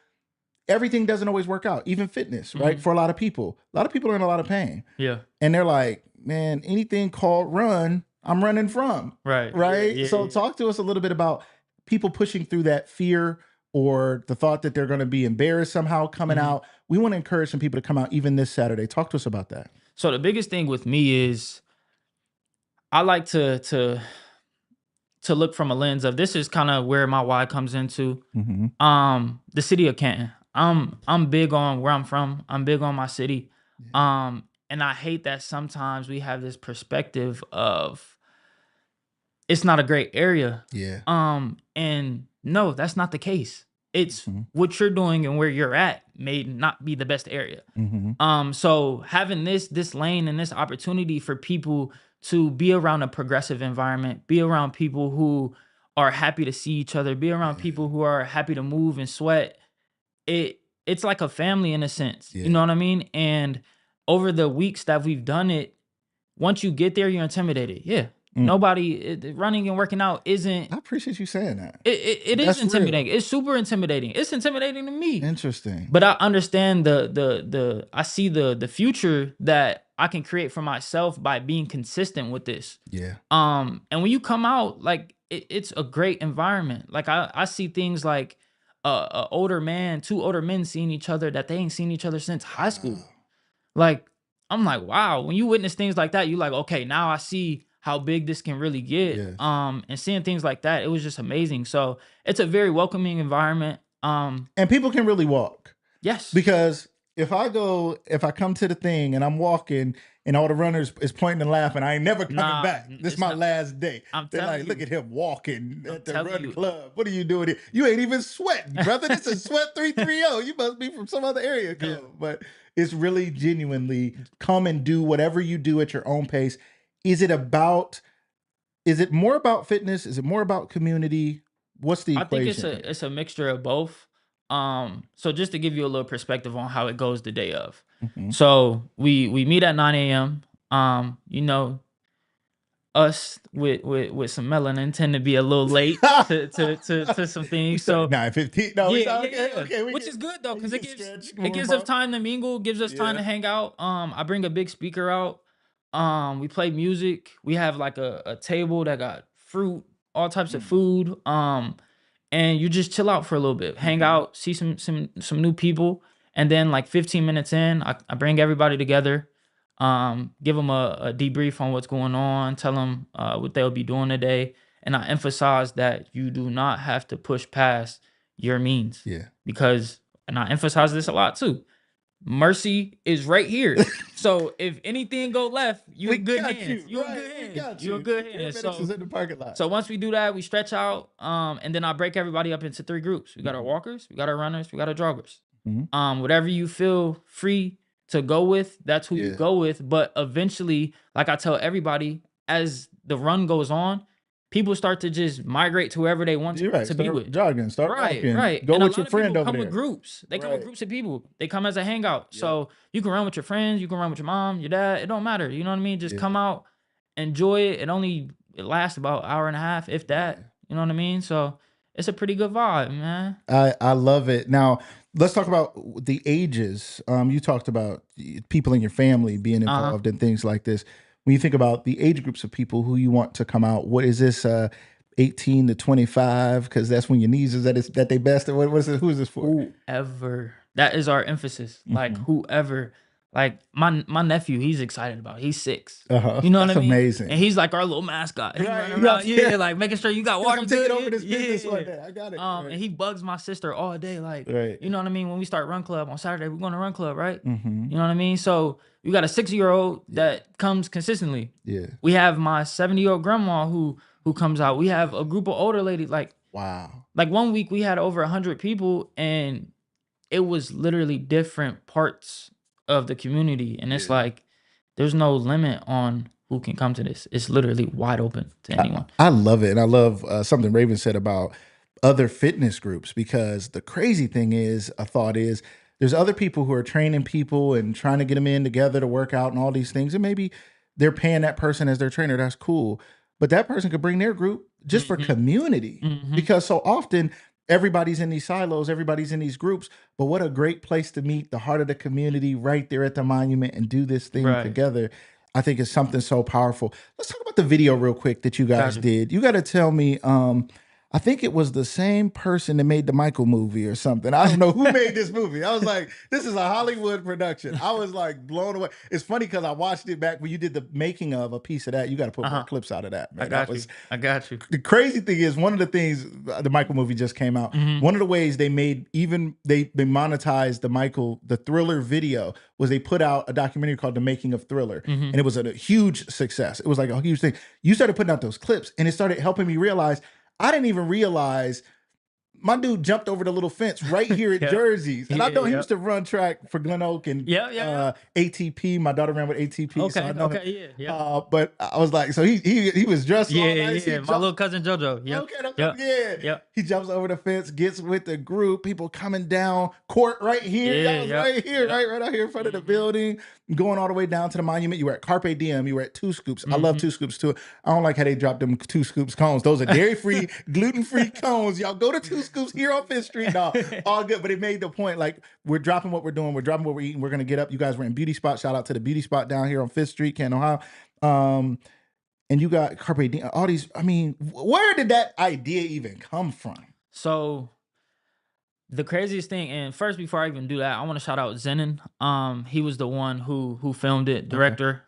everything doesn't always work out, even fitness, right? For a lot of people are in a lot of pain. Yeah. And they're like, man, anything called run, I'm running from. Right. Right. Yeah, So talk to us a little bit about people pushing through that fear or the thought that they're going to be embarrassed somehow coming out. We want to encourage some people to come out even this Saturday. Talk to us about that. So the biggest thing with me is I like to look from a lens of, this is kind of where my why comes into. The city of Canton. I'm big on where I'm from. I'm big on my city. And I hate that sometimes we have this perspective of it's not a great area. Yeah. And no, that's not the case. It's what you're doing and where you're at may not be the best area. So having this lane and this opportunity for people to be around a progressive environment, be around people who are happy to see each other, be around people who are happy to move and sweat. It's like a family in a sense. You know what I mean? And over the weeks that we've done it, once you get there, you're intimidated. Yeah. Nobody running and working out isn't. I appreciate you saying that. It is intimidating. Real. It's super intimidating. It's intimidating to me. Interesting. But I understand I see the future that I can create for myself by being consistent with this. Yeah. And when you come out, like it's a great environment. Like I see things like two older men seeing each other that they ain't seen each other since high school. Like, I'm like, wow. When you witness things like that, you like, okay, now I see how big this can really get. Yes. And seeing things like that, it was just amazing. So it's a very welcoming environment. And people can really walk. Yes. Because if I come to the thing and I'm walking and all the runners is pointing and laughing, I ain't never coming back. This is my last day. They're like, look at him walking at the run club. What are you doing here? You ain't even sweating, brother. This is Sweat330. You must be from some other area. Yeah. But it's really genuinely come and do whatever you do at your own pace. Is it more about fitness? Is it more about community? What's the equation? I think it's a mixture of both. So just to give you a little perspective on how it goes the day of. So we meet at 9 a.m. You know, us with some melanin tend to be a little late to some things. So 9:15. No, okay, which is good though, because it gives us time to mingle, gives us time to hang out. I bring a big speaker out. We play music. We have like a table that got fruit, all types of food. And you just chill out for a little bit, hang out, see some new people. And then like 15 minutes in, I bring everybody together, give them a debrief on what's going on, tell them what they'll be doing today. And I emphasize that you do not have to push past your means. Yeah. And I emphasize this a lot too. Mercy is right here. So if anything go left, you in good hands. You in good hands. You in good hands. So in the parking lot. So once we do that, we stretch out, and then I break everybody up into 3 groups. We got our walkers, we got our runners, we got our joggers. Whatever you feel free to go with, that's who you go with. But eventually, like I tell everybody, as the run goes on, people start to just migrate to whoever they want to be with. Jogging, start walking. Right. Go and with your friend over there. Come with groups. They come with groups of people. They come as a hangout. So you can run with your friends. You can run with your mom, your dad. It don't matter. You know what I mean? Just come out, enjoy it. It lasts about an hour and a half, if that. You know what I mean? So it's a pretty good vibe, man. I love it. Now, let's talk about the ages. You talked about people in your family being involved in things like this. When you think about the age groups of people who you want to come out, what is this, 18 to 25? Because that's when your knees is at their best. What is it? Who is this for? Whoever. That is our emphasis. Like whoever. Like my nephew, he's excited about it. He's 6. You know what I mean? That's amazing. And he's like our little mascot. He's running around, like making sure you got water. Taking over this business one day. I got it. And he bugs my sister all day. Like, you know what I mean? When we start Run Club on Saturday, we're going to Run Club, right? You know what I mean? So you got a 6-year-old that comes consistently. Yeah. We have my 70-year-old grandma who comes out. We have a group of older ladies. Like, wow. Like 1 week we had over 100 people, and it was literally different parts of the community. And it's like, there's no limit on who can come to this. It's literally wide open to anyone. I love it. And I love something Raven said about other fitness groups, because the crazy thing is, a thought is, there's other people who are training people and trying to get them in together to work out and all these things. And maybe they're paying that person as their trainer. That's cool. But that person could bring their group just for community, because so often everybody's in these silos, everybody's in these groups. But what a great place to meet the heart of the community right there at the monument and do this thing together. I think it's something so powerful. Let's talk about the video real quick that you guys did. You got to tell me, I think it was the same person that made the Michael movie or something. I don't know who made this movie. I was like, this is a Hollywood production. I was like blown away. It's funny because I watched it back when you did the making of a piece of that. You got to put more clips out of that, man. I got you. The crazy thing is, one of the things, the Michael movie just came out. One of the ways they made, even they monetized the Thriller video, was they put out a documentary called The Making of Thriller. And it was a huge success. It was like a huge thing. You started putting out those clips and it started helping me realize, I didn't even realize my dude jumped over the little fence right here at Jersey's. And I know he used to run track for Glen Oak and ATP. My daughter ran with ATP. Okay, so I know him. but I was like, so he was dressed all nice. Yeah, my little cousin JoJo. He jumps over the fence, gets with the group, people coming down court right here. Right here, right out here in front of the building, going all the way down to the monument. You were at Carpe Diem, you were at Two Scoops. I love Two Scoops too. I don't like how they drop them Two Scoops cones. Those are dairy-free, gluten-free cones. Y'all go to Two Scoops here on Fifth Street. No, all good. But it made the point, like, we're dropping what we're doing, we're dropping what we're eating, we're gonna get up. You guys were in Beauty Spot. Shout out to the Beauty Spot down here on Fifth Street, Canton, Ohio. And you got Carpe Diem, all these. I mean, where did that idea even come from? So the craziest thing, and first, before I even do that, I want to shout out Zenon. He was the one who filmed it, director.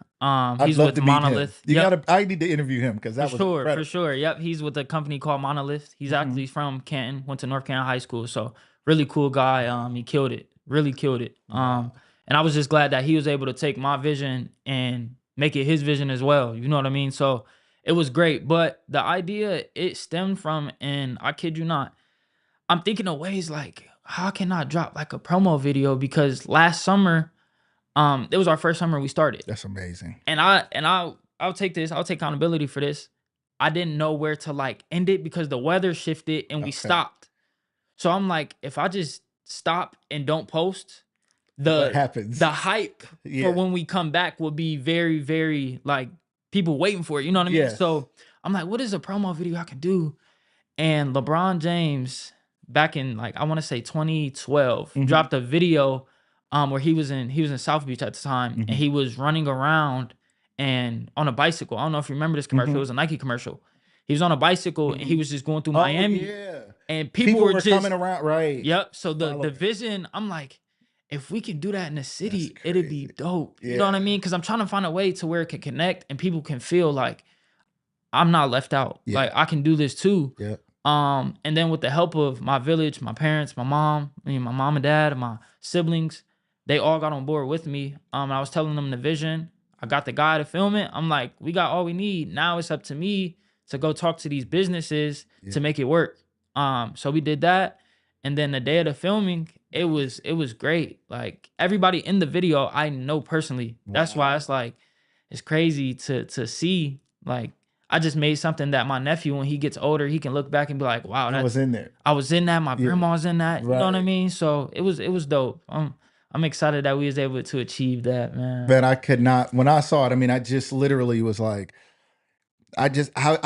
He's with Monolith. I need to interview him, because that was incredible. For sure. Yep, he's with a company called Monolith. He's actually from Canton, went to North Canton High School. So really cool guy. He killed it, really killed it. And I was just glad that he was able to take my vision and make it his vision as well. You know what I mean? So it was great. But the idea, it stemmed from, and I kid you not, I'm thinking of ways like, how can I drop like a promo video? Because last summer, it was our first summer we started. That's amazing. And I'll take accountability for this. I didn't know where to like end it because the weather shifted and we stopped. So I'm like, if I just stop and don't post, the hype for when we come back will be very, very, like, people waiting for it. You know what I mean? So I'm like, what is a promo video I can do? And LeBron James, back in, like, I want to say 2012, dropped a video where he was in South Beach at the time, and he was running around and on a bicycle. I don't know if you remember this commercial. It was a Nike commercial. He was on a bicycle and he was just going through Miami. And people were just coming around, right? Yep. So the vision, I'm like, if we can do that in the city, it'd be dope. You know what I mean? Because I'm trying to find a way to where it can connect and people can feel like I'm not left out. Like, I can do this too. And then with the help of my village, my parents, my mom and dad, and my siblings, they all got on board with me. I was telling them the vision. I got the guy to film it. I'm like, we got all we need. Now it's up to me to go talk to these businesses to make it work. So we did that. And then the day of the filming, it was great. Like, everybody in the video I know personally. That's why it's like, it's crazy to see. Like, I just made something that my nephew, when he gets older, he can look back and be like, wow, I was in there. I was in that. My grandma was in that. You know what I mean? So it was dope. I'm excited that we was able to achieve that, man. Man, I could not, when I saw it, I mean, I just literally was like, I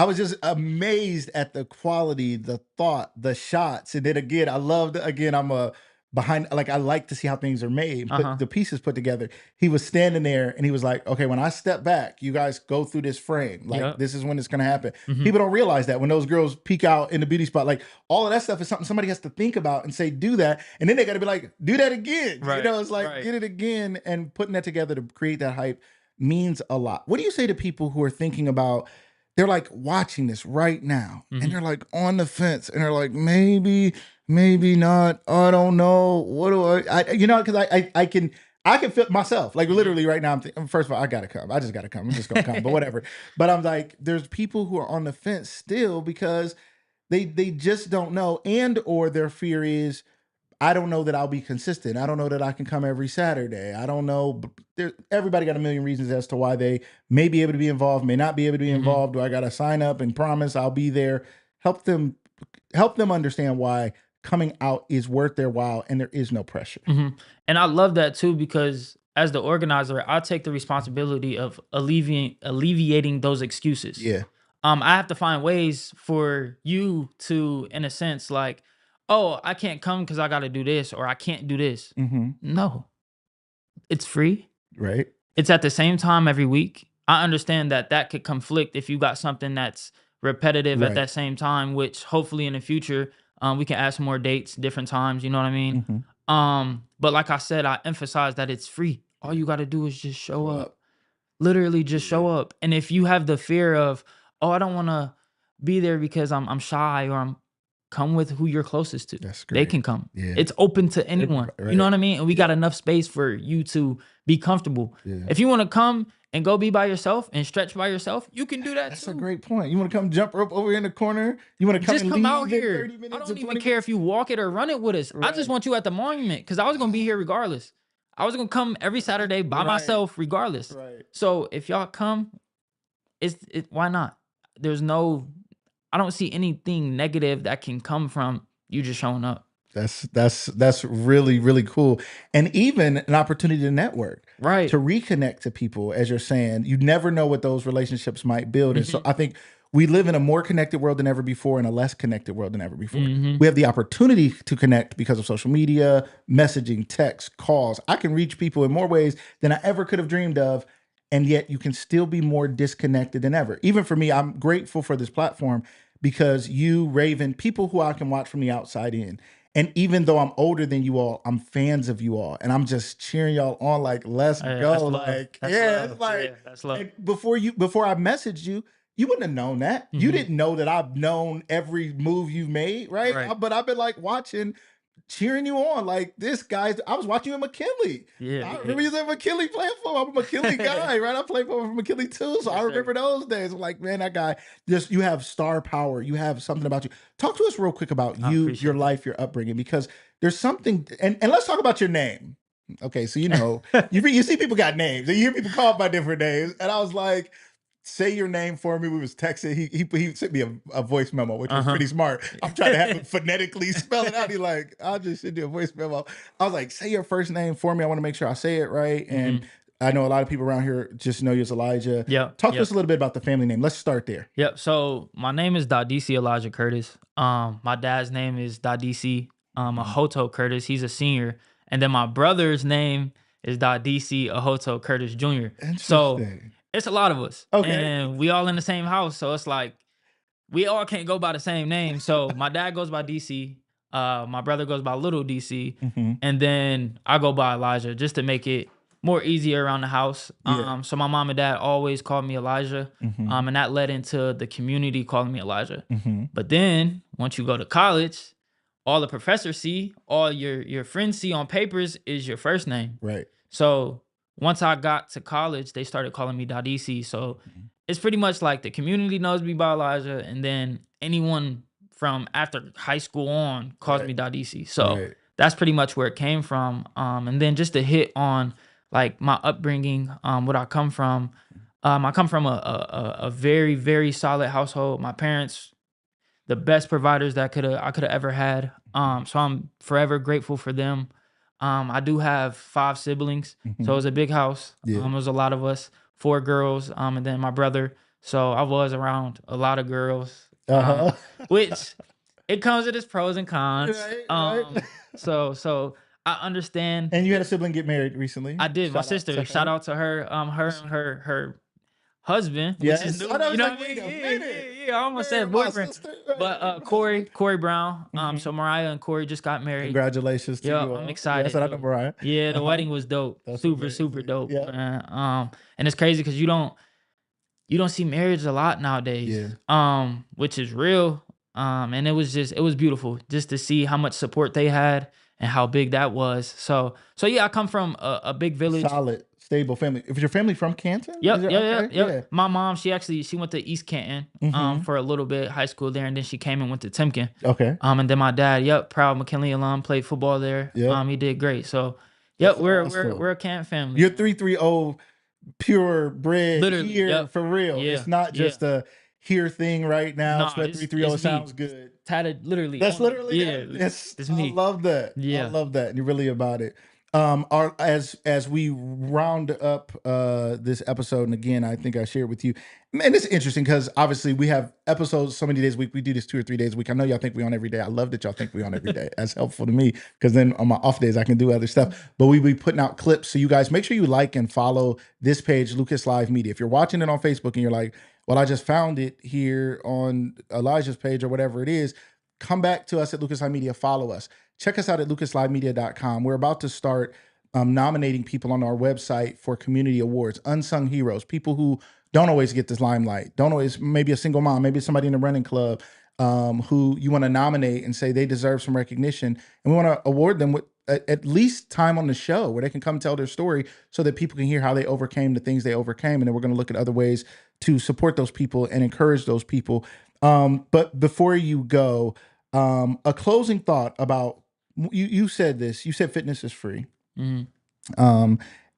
was just amazed at the quality, the thought, the shots. And then again, I'm a behind, like, I like to see how things are made, the pieces put together. He was standing there and he was like, okay, when I step back, you guys go through this frame. Like, this is when it's going to happen. People don't realize that when those girls peek out in the beauty spot, like, all of that stuff is something somebody has to think about and say, do that. And then they got to be like, do that again. You know, it's like, get it again. And putting that together to create that hype means a lot. What do you say to people who are thinking about, they're like watching this right now and they're like on the fence and they're like, maybe not. I don't know. What do I you know, because I can feel myself, like, literally right now. I'm thinking, first of all, I gotta come. I just gotta come. I'm just gonna come, but whatever. But I'm like, there's people who are on the fence still because they just don't know, and or their fear is, I don't know that I'll be consistent. I don't know that I can come every Saturday. I don't know. Everybody got a million reasons as to why they may be able to be involved, may not be able to be involved. Do I got to sign up and promise I'll be there? Help them understand why coming out is worth their while and there is no pressure. And I love that too, because as the organizer, I take the responsibility of alleviating those excuses. Yeah. I have to find ways for you to, in a sense, like, oh, I can't come because I got to do this, or I can't do this. No, it's free. Right. It's at the same time every week. I understand that that could conflict if you got something that's repetitive at that same time, which hopefully in the future, we can add some more dates, different times. You know what I mean? But like I said, I emphasize that it's free. All you got to do is just show up. Literally just show up. And if you have the fear of, oh, I don't want to be there because I'm shy, or come with who you're closest to. That's great. They can come. Yeah. It's open to anyone. You know what I mean? And we got enough space for you to be comfortable. If you want to come and go be by yourself and stretch by yourself, you can do that. That's a great point. You want to come jump rope over in the corner? You want to come just and come leave out in here. 30 minutes I don't even 20 care if you walk it or run it with us. I just want you at the monument, because I was going to be here regardless. I was going to come every Saturday by myself regardless. So if y'all come, why not? There's I don't see anything negative that can come from you just showing up. That's really, really cool. And even an opportunity to network, right? To reconnect to people, as you're saying. You never know what those relationships might build. And so I think we live in a more connected world than ever before and a less connected world than ever before. We have the opportunity to connect because of social media, messaging, text, calls. I can reach people in more ways than I ever could have dreamed of. And yet you can still be more disconnected than ever. Even for me, I'm grateful for this platform because you, Raven, people who I can watch from the outside in. And even though I'm older than you all, I'm fans of you all. And I'm just cheering y'all on, like, let's go. Like, it's like, that's love. Before I messaged you, you wouldn't have known that. You didn't know that I've known every move you've made, right? But I've been like watching, cheering you on. Like, this guy's, I was watching you in McKinley. I remember you was at McKinley playing for him. I'm a McKinley guy, right? I played for him from McKinley too. So I remember those days. I'm like, man, that guy, you have star power. You have something about you. Talk to us real quick about you, your life, your upbringing, because there's something, and let's talk about your name. Okay, so you see people got names, and you hear people called by different names, and I was like, say your name for me. We was texting. He sent me a voice memo, which was pretty smart. I'm trying to have him phonetically spell it out. He's like, I'll just send you a voice memo. I was like, say your first name for me. I want to make sure I say it right. And I know a lot of people around here just know you as Elijah. Talk to us a little bit about the family name. Let's start there. So my name is Dadisi Alijah Curtis. My dad's name is Dadisi Ahoto Curtis. He's a senior. And then my brother's name is Dadisi Ahoto Curtis Jr. So it's a lot of us. Okay. And we all in the same house. So it's like, we all can't go by the same name. So my dad goes by DC. My brother goes by Little DC. And then I go by Elijah, just to make it more easier around the house. So my mom and dad always called me Elijah. And that led into the community calling me Elijah. But then once you go to college, all the professors see, all your friends see on papers is your first name. Right. So once I got to college, they started calling me Dadisi. So it's pretty much like the community knows me by Elijah, and then anyone from after high school on calls me Dadisi. So that's pretty much where it came from. And then just to hit on like my upbringing, what I come from. I come from a very, very solid household. My parents, the best providers that I could have ever had. So I'm forever grateful for them. I do have 5 siblings, so it was a big house. It was a lot of us, 4 girls, and then my brother. So I was around a lot of girls, which it comes with its pros and cons. So I understand. And you had a sibling get married recently? I did. My sister. Shout out to her. Her husband, yes. Which is new. You know what I mean? Yeah. I almost said boyfriend. But Corey Brown. So Mariah and Corey just got married. Congratulations to you all. I'm excited. Yes, I know Mariah. Yeah, the wedding was dope. That's super dope. Man. And it's crazy because you don't see marriage a lot nowadays. Which is real. And it was beautiful just to see how much support they had and how big that was. So yeah, I come from a big village. Solid, stable family. Is your family from Canton? Yep, Is it? yep, Okay, yep. yeah. My mom, she went to East Canton for a little bit, high school there, and then she came and went to Timken. Okay. And then my dad, proud McKinley alum, played football there. Yep. He did great. So That's we're awesome. we're a Canton family. You're 330 pure bred Literally, here for real. Yeah, It's not just a here thing right now. Nah, Sweat 330 sounds good. Tatted literally. That's literally it's me. I love that. Yeah. I love that. And you're really about it. As we round up this episode, and again, I think I shared with you, man, it's interesting because obviously we have episodes so many days a week. We do this 2 or 3 days a week. I know y'all think we on every day. I love that y'all think we on every day. That's helpful to me because then on my off days I can do other stuff. But we be putting out clips, so you guys make sure you like and follow this page, Lucas Live Media. If you're watching it on Facebook and you're like, well, I just found it here on Elijah's page or whatever it is, come back to us at Lucas Live Media. Follow us. Check us out at lucaslivemedia.com. We're about to start nominating people on our website for community awards, unsung heroes, people who don't always get this limelight, don't always, maybe a single mom, maybe somebody in the running club who you want to nominate and say they deserve some recognition. And we want to award them with at least time on the show where they can come tell their story so that people can hear how they overcame the things they overcame. And then we're going to look at other ways to support those people and encourage those people. But before you go, a closing thought about, you said this, you said fitness is free.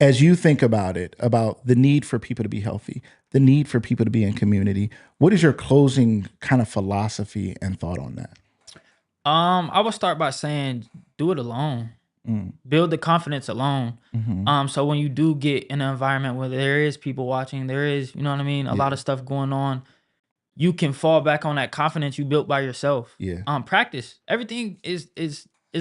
As you think about it, about the need for people to be healthy, the need for people to be in community, what is your closing kind of philosophy and thought on that? I would start by saying, do it alone. Build the confidence alone. So when you do get in an environment where there is people watching, there is, you know what I mean, a lot of stuff going on, you can fall back on that confidence you built by yourself. Practice. Everything is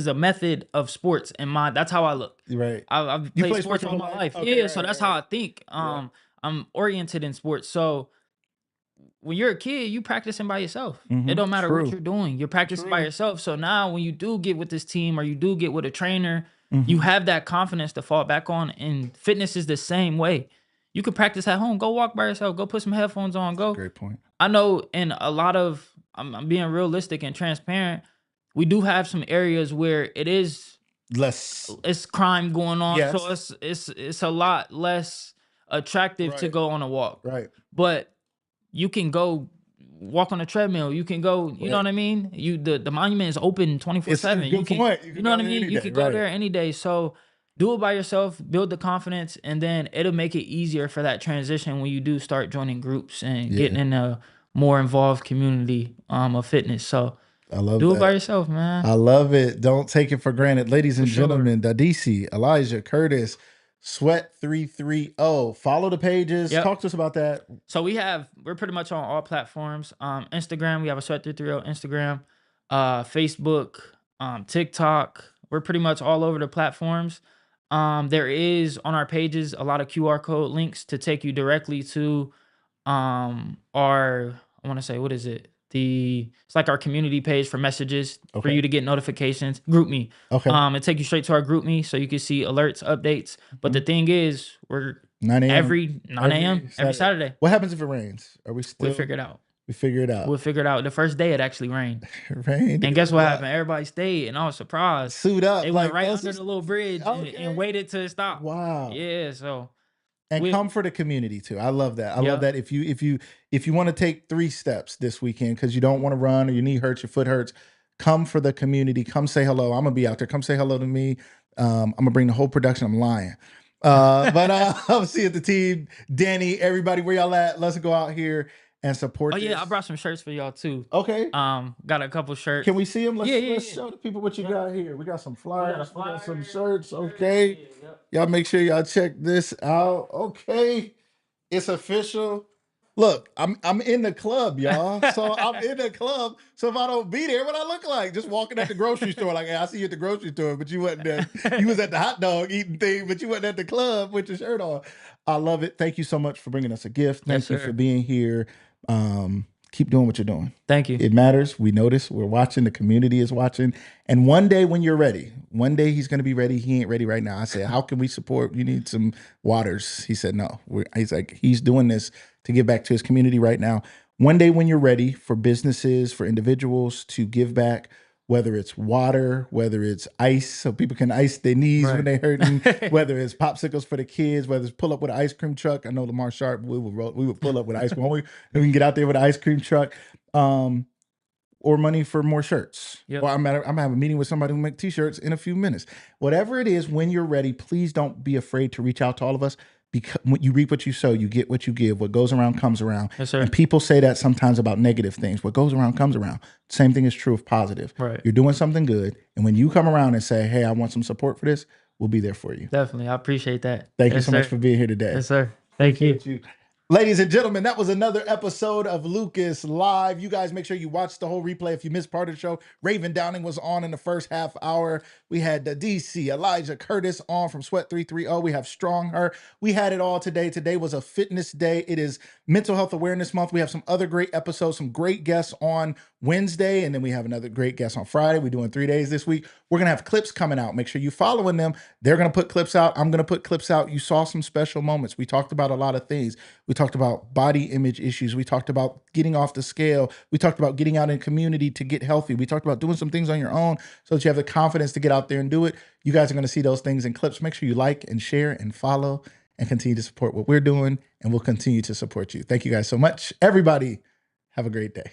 a method of sports, and that's how I look. Right. I've played sports all my life. Okay, so that's how I think. I'm oriented in sports. So when you're a kid, you practicing by yourself. It don't matter what you're doing. You're practicing by yourself. So now when you do get with this team or you do get with a trainer, you have that confidence to fall back on. And fitness is the same way. You could practice at home. Go walk by yourself. Go put some headphones on. Go. Great point. I know in a lot of, I'm being realistic and transparent, we do have some areas where it is less, it's crime going on. Yes. So it's a lot less attractive to go on a walk. Right. But you can go walk on a treadmill. You can go, you know what I mean? The monument is open 24/7. Good point. You know what I mean? You can go there any day. So do it by yourself, build the confidence, and then it'll make it easier for that transition when you do start joining groups and getting in a more involved community of fitness. So I love do that. it by yourself, man. I love it. Don't take it for granted. Ladies and gentlemen, Dadisi Alijah Curtis, Sweat330. Follow the pages. Talk to us about that. So we're pretty much on all platforms. Instagram, we have a Sweat330 Instagram, Facebook, TikTok. We're pretty much all over the platforms. There is on our pages a lot of QR code links to take you directly to our, I want to say, what is it? It's like our community page for messages for you to get notifications. Group Me. It take you straight to our Group Me so you can see alerts, updates. But the thing is, we're 9 a.m. every 9 a.m. every Saturday. What happens if it rains? Are we still? We'll figure it out. We figure it out. We'll figure it out. The first day it actually rained. Rained. And guess what happened? Everybody stayed, and I was surprised. Suit up. They went right under the little bridge and waited till it stopped. Wow. Yeah. So. And come for the community too. I love that. I love that. If you want to take 3 steps this weekend because you don't want to run or your knee hurts, your foot hurts, come for the community. Come say hello. I'm gonna be out there. Come say hello to me. I'm gonna bring the whole production. I'm lying. But I'll see you at the team. Danny, everybody, where y'all at? Let's go out here and support. Oh yeah, I brought some shirts for y'all too. Okay. Got a couple shirts. Can we see them? Let's show the people what you got here. We got some flyers. We got some shirts. Okay. Y'all make sure y'all check this out. Okay. It's official. Look, I'm in the club, y'all. So I'm in the club. So if I don't be there, what I look like? Just walking at the grocery store. Like, hey, I see you at the grocery store, but you wasn't there. You was at the hot dog eating thing, but you wasn't at the club with your shirt on. I love it. Thank you so much for bringing us a gift. Thank you for being here. Keep doing what you're doing. Thank you. It matters. We notice. We're watching. The community is watching. And one day when you're ready, one day he's going to be ready. He ain't ready right now. I said, how can we support? You need some waters. He said, no. He's like, he's doing this to give back to his community right now. One day when you're ready for businesses, for individuals to give back, whether it's water, whether it's ice so people can ice their knees when they're hurting, whether it's popsicles for the kids, whether it's pull up with an ice cream truck. I know Lamar Sharp, we would pull up with ice cream. We can get out there with an ice cream truck. Or money for more shirts. Yep. Or I'm having a meeting with somebody who make t-shirts in a few minutes. Whatever it is, when you're ready, please don't be afraid to reach out to all of us, because when you reap what you sow, you get what you give. What goes around comes around. Yes, sir. And people say that sometimes about negative things. What goes around comes around. Same thing is true of positive. Right. You're doing something good, and when you come around and say, hey, I want some support for this, we'll be there for you. Definitely. I appreciate that. Thank you so much for being here today. Yes, sir. Thank you. Ladies and gentlemen, that was another episode of Lucas Live. You guys make sure you watch the whole replay if you missed part of the show. Raven Downing was on in the first half hour. We had Dadisi Alijah Curtis on from Sweat330. We have Strong Her. We had it all today. Today was a fitness day. It is Mental Health Awareness Month. We have some other great episodes, some great guests on Wednesday, and then we have another great guest on Friday. We're doing 3 days this week. We're going to have clips coming out. Make sure you're following them. They're going to put clips out. I'm going to put clips out. You saw some special moments. We talked about a lot of things. We talked about body image issues. We talked about getting off the scale. We talked about getting out in community to get healthy. We talked about doing some things on your own so that you have the confidence to get out there and do it. You guys are going to see those things in clips. Make sure you like and share and follow and continue to support what we're doing, and we'll continue to support you. Thank you guys so much. Everybody, have a great day.